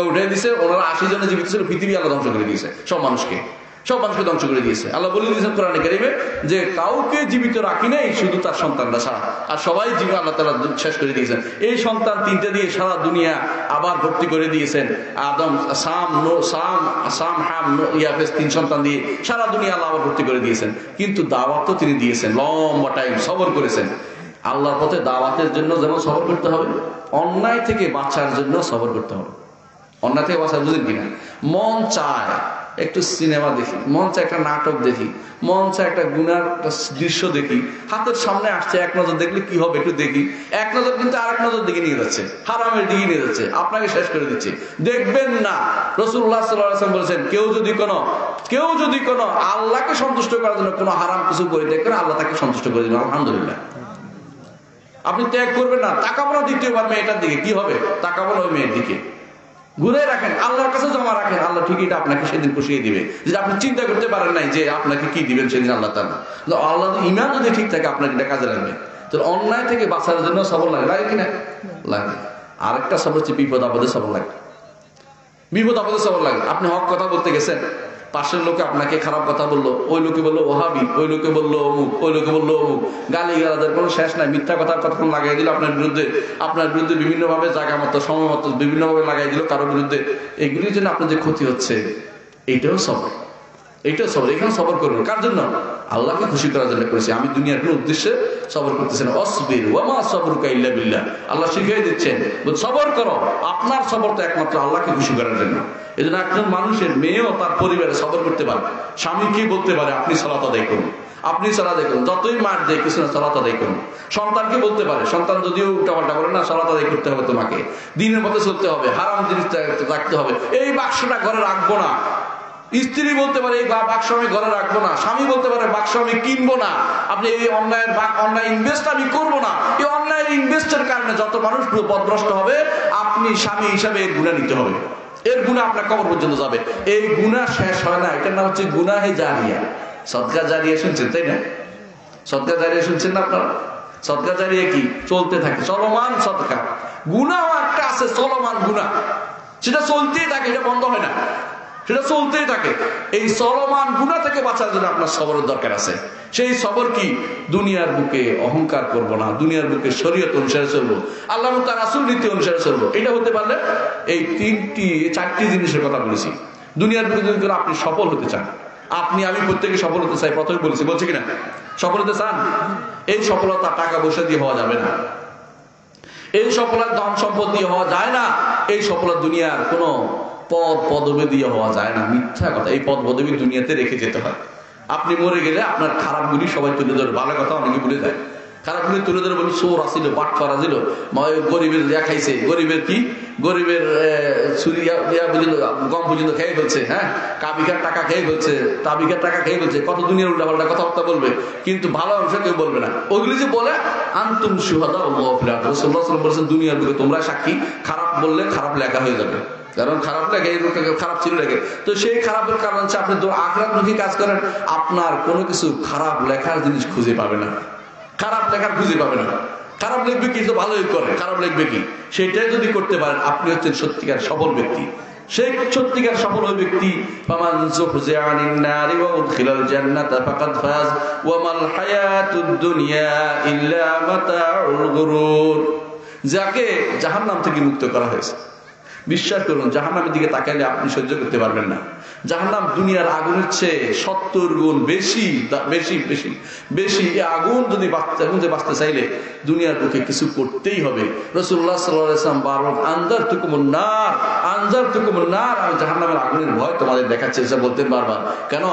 উঠে দিয়েছে। ওনারা 80 জনে জীবিত ছিল, পৃথিবী আল্লাহ ধ্বংস করে দিয়েছে, সব মানুষকে ধ্বংস করে দিয়েছে। আল্লাহ বলে দিয়েছেন কোরআনে কারীমে যে, কাউকে জীবিত রাখি নাই, শুধু তার সন্তানরা ছাড়া, আর সবাই জীবন আল্লাহ তাআলা শেষ করে দিয়েছেন। এই সন্তান 3টে দিয়ে সারা দুনিয়া আবার ভর্তি করে দিয়েছেন। আদম, সাম, হাম, ইয়াফেস, 3 সন্তান দিয়ে সারা দুনিয়া আল্লাহ আবার ভর্তি করে দিয়েছেন। কিন্তু দাওয়াত তো তিনি দিয়েছেন, লম্বা টাইম সবর করেছেন। আল্লাহর পথে দাওয়াতের জন্য যেমন সবর করতে হবে, অন্যায় থেকে বাঁচার জন্য সবর করতে হবে। অন্যায় থেকে বাঁচা বুঝেন কিনা? মন চায় একটু সিনেমা দেখি, মন চায় একটা নাটক দেখি, মন চায় একটা গুনার দৃশ্য দেখি, হাতের সামনে আসছে, এক নজর দেখলে কি হবে একটু দেখি। এক নজর কিন্তু আরেক নজর দিকে নিয়ে যাচ্ছে, হারামের দিকে নিয়ে যাচ্ছে, আপনাকে শেষ করে দিচ্ছে। দেখবেন না, রাসূলুল্লাহ সাল্লাল্লাহু আলাইহি ওয়াসাল্লাম বলেছেন, কেউ যদি কোনো আল্লাহকে সন্তুষ্ট করার জন্য কোনো হারাম কিছু করে দেখবেন, আল্লাহ তাকে সন্তুষ্ট করে দিবেন। আলহামদুলিল্লাহ। আপনি ত্যাগ করবেন না, তাকাবো না দ্বিতীয়বার মেয়েটার দিকে, কি হবে? তাকাবো না ওই মেয়ের দিকে, ঘুরে রাখেন, আল্লাহর কাছে জমা রাখেন। আল্লাহ ঠিকই এটা আপনাকে সেদিন পুষিয়ে দিবে, যেটা আপনি চিন্তা করতে পারেন নাই যে আপনাকে কি দিবেন সেদিন আল্লাহ তাআলা। আল্লাহ ঈমান যদি ঠিক থাকে, আপনাকে এটা কাজে লাগবে। তো অন্যায় থেকে বাঁচার জন্য সবর লাগে কিনা? লাগে। আরেকটা সবর হচ্ছে বিপদ আপদে সবর লাগে। আপনি হক কথা বলতে গেছেন, পাশের লোকে আপনাকে খারাপ কথা বললো, ওই লোকে বললো ওহাবি, ওই লোকে বললো অমুক, ওই লোকে বললো অমুক, গালি গালাদের কোনো শেষ নাই। মিথ্যা কথার কতক্ষণ লাগাই দিল আপনার বিরুদ্ধে বিভিন্ন ভাবে, জায়গা মতো, সময় মতো বিভিন্ন ভাবে লাগাই দিল কারোর বিরুদ্ধে। এগুলির জন্য আপনার যে ক্ষতি হচ্ছে, এইটাও সবর। এখানে সবর করবেন কার জন্য? আল্লাহকে খুশি করার জন্য করেছি। আমি দুনিয়ার কোনো উদ্দেশ্যে সবর করতেছি না। অসবির ওয়া মা সাবরুকা ইল্লা বিল্লাহ। আল্লাহ শিখিয়ে দিচ্ছেন, সবর করো। আপনার সবর তো একমাত্র আল্লাহকে খুশি করার জন্য। এই জন্য একজন মানুষের মেয়েও তার পরিবারে সবর করতে পারে। স্বামী কি বলতে পারে, আপনি সালাত আদায় করুন, যতই মার দেয় কিছু না, সালাত আদায় করুন। সন্তানকে বলতে পারে, সন্তান যদিও উল্টাপাল্টা করে না, সালাত আদায় করতে হবে, তোমাকে দিনের পথে চলতে হবে, হারাম জিনিস রাখতে হবে, এই বাক্সটা ঘরে রাখবো না। স্ত্রী বলতে পারে, এই বাক্স আমি ঘরে রাখবো না। স্বামী বলতে পারে, বাক্স আমি কিনবো না। আপনি এই অনলাইন ইনভেস্ট আমি করবো না। এই অনলাইন ইনভেস্টের কারণে যত মানুষ পথভ্রষ্ট হবে, আপনি স্বামী হিসাবে এর গুনাহ নিতে হবে। এর গুনাহ আপনার কবর পর্যন্ত যাবে। এই গুনাহ শেষ হয় না, এটার নাম হচ্ছে গুনাহে জারিয়া। সদকা জারিয়া শুনছেন, তাই না? সদকা জারিয়া শুনছেন না আপনারা? সদকা জারিয়া কি? চলতে থাকে, চলমান সদকা। গুনাহ একটা আছে, চলমান গুনাহ, সেটা চলতেই থাকে, এটা বন্ধ হয় না, সেটা চলতেই থাকে। এই চলমান গুনাহ থেকে বাঁচার জন্য আপনার সবরের দরকার আছে। সেই সবর কি? দুনিয়ার বুকে অহংকার করব না, দুনিয়ার বুকে শরীয়ত অনুসারে চলবো, আল্লাহ তার রাসূল নীতি অনুসারে চলবো। এটা হতে পারলে এই চারটি জিনিসের কথা বলেছি। দুনিয়ার বুকে যদি আপনি সফল হতে চান, আমি প্রত্যেকে সফল হতে চাই, প্রথমে বলছি, বলছি কিনা? সফল হতে চান? এই সফলতা টাকা পয়সা দিয়ে হওয়া যাবে না, এই সফলতা ধন সম্পদ দিয়ে হওয়া যায় না, এই সফলতা দুনিয়ার কোনো পদ পদবি দিয়ে হওয়া যায় না। মিথ্যা কথা। এই পদ পদবি দুনিয়াতে রেখে যেতে হয়। আপনি মরে গেলে আপনার খারাপগুলি সবাই তুলে ধরে, ভালো কথা অনেকে ভুলে যায়। খারাপগুলি তুলে ধরে বলি চোর আসিল, বাটফার আসিল, গরিবের খাইছে, গরিবের কি, গরিবের গম পর্যন্ত খেয়ে ফেলছে, হ্যাঁ, কাবিকার টাকা খেয়ে ফেলছে, তাবিকার টাকা খেয়ে ফেলছে, কত দুনিয়ার উল্টাপাল্টা কথাবার্তা বলবে, কিন্তু ভালো অংশ কেউ বলবে না। ওইগুলি যে বলে আনতুম শুহাদা রাসূলুল্লাহ বলেছেন দুনিয়ার বুকে তোমরা সাক্ষী, খারাপ বললে খারাপ লেখা হয়ে যাবে, কারণ খারাপ লেখে, খারাপ ছিল লেখে। তো সেই খারাপের কারণ হচ্ছে আপনি আখিরাতমুখী কাজ করেন, আপনার কোনো কিছু খারাপ লেখার জিনিস খুঁজে পাবে না, খারাপ লেখার খুঁজে পাবে না। খারাপ লিখবে কি? তো ভালোই করে, খারাপ লিখবে কি? সেটাই যদি করতে পারেন আপনি হচ্ছেন সত্যিকার সফল ব্যক্তি। সেই সত্যিকার সফল ব্যক্তি ফামান যুহজিয়া আনিন নারি ওয়া উদখিলাল জান্নাতা ফাকাদ ফাজ ওয়া মাল হায়াতুদ দুনিয়া ইল্লা মাতাউল গুরুর। যাকে জাহান্নাম থেকে মুক্ত করা হয়েছে, বিশ্বাস করুন জাহান্নামের দিকে তাকালে আপনি সহ্য করতে পারবেন না। জাহান্নাম দুনিয়ার আগুনের চেয়ে 70 গুণ বেশি বেশি বেশি বেশি। এই আগুন যদি বাঁচতে চাইলে দুনিয়ার বুকে কিছু করতেই হবে। রাসূলুল্লাহ সাল্লাল্লাহু আলাইহি ওয়াসাল্লাম বারবার আনজারতুকুমুন নার, আনজারতুকুমুন নার, আমি জাহান্নামের আগুনের ভয় তোমাদের দেখাচ্ছি, এটা বলতেন বারবার। কেন?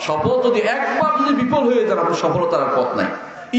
সফল যদি একবার যদি বিফল হয়ে যান, আপনার সফলতার আর পথ নাই।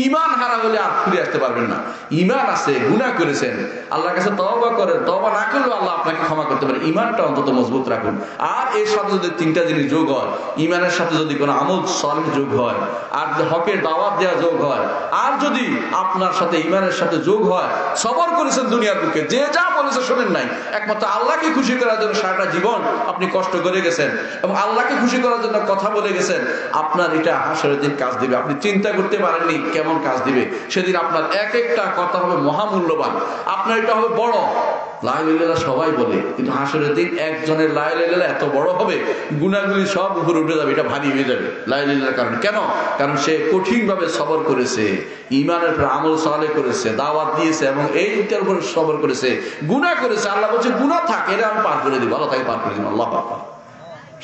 ঈমান হারা হলে আর ফিরে আসতে পারবেন না। ঈমান আছে, গুনাহ করেছেন, আল্লাহর কাছে তওবা করেন, তওবা না করলেও আল্লাহ আপনাকে ক্ষমা করতে পারে। ঈমানটা অন্তত মজবুত রাখুন। আর এর সাথে যদি তিনটা জিনিস যোগ হয়, ঈমানের সাথে যদি কোনো আমল সালেহ যোগ হয়, আর হকের দাওয়াত দেওয়া যোগ হয়, আর যদি আপনার সাথে ঈমানের সাথে যোগ হয়, সবর করেছেন দুনিয়ার বুকে, যে যা বলেছে শোনেন নাই, একমাত্র আল্লাহকে খুশি করার জন্য সারাটা জীবন আপনি কষ্ট করে গেছেন এবং আল্লাহকে খুশি করার জন্য কথা বলে গেছেন, আপনার এটা হাসরের দিন কাজ দিবে। আপনি চিন্তা করতে পারেননি কেমন কাজ দিবে। সেদিন আপনার এক একটা কথা হবে মহামূল্যবান, আপনার এটা হবে বড়। লা ইলাহা ইল্লাল্লাহ সবাই বলে, কিন্তু হাসরের দিন একজনের লা ইলাহা ইল্লাল্লাহ এত বড় হবে, গুনাহগুলি সব উপরে উঠে যাবে, এটা ভারী হয়ে যাবে লা ইলাহা ইল্লাল্লাহর কারণে। কেন? কারণ সে কঠিনভাবে সবর করেছে, ঈমানের উপর আমল সালেহ করেছে, দাওয়াত দিয়েছে এবং এইটার উপর সবর করেছে, গুনাহ করেছে। আল্লাহ বলছে গুনাহ থাকে, এটা আমি পার করে দিব, আল্লাহ তাকে পার করে দিব। আল্লাহ পাক,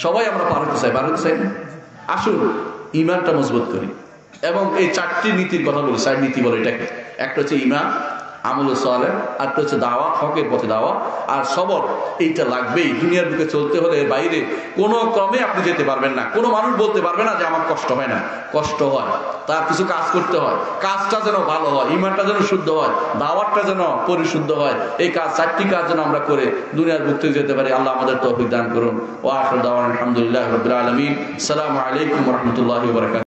সবাই আমরা পার হতে চাই, পার হতে চাই না? আসুন ঈমানটা মজবুত করি। এবং এই চারটি নীতির কথা বলি, 4 নীতি বলে এটাকে। একটা হচ্ছে ঈমান, আমল সালেহ, আরেকটা হচ্ছে দাওয়া, হকের পথে দাওয়া, আর সবর। এইটা লাগবেই। দুনিয়ার বুকে চলতে হলে এর বাইরে কোনো ক্রমে আপনি যেতে পারবেন না। কোনো মানুষ বলতে পারবে না যে আমার কষ্ট হয় না, কষ্ট হয়, তার কিছু কাজ করতে হয়, কাজটা যেন ভালো হয়, ঈমানটা যেন শুদ্ধ হয়, দাওয়াতটা যেন পরিশুদ্ধ হয়। এই কাজ, 4টি কাজ যেন আমরা করে দুনিয়ার বুক থেকে যেতে পারি। আল্লাহ আমাদের তৌফিক দান করুন। ওয়া আখিরু দাওয়ানা আলহামদুলিল্লাহি রাব্বিল আলামিন। আসসালামু আলাইকুম ওয়া রাহমাতুল্লাহি ওয়া বারাকাতুহু।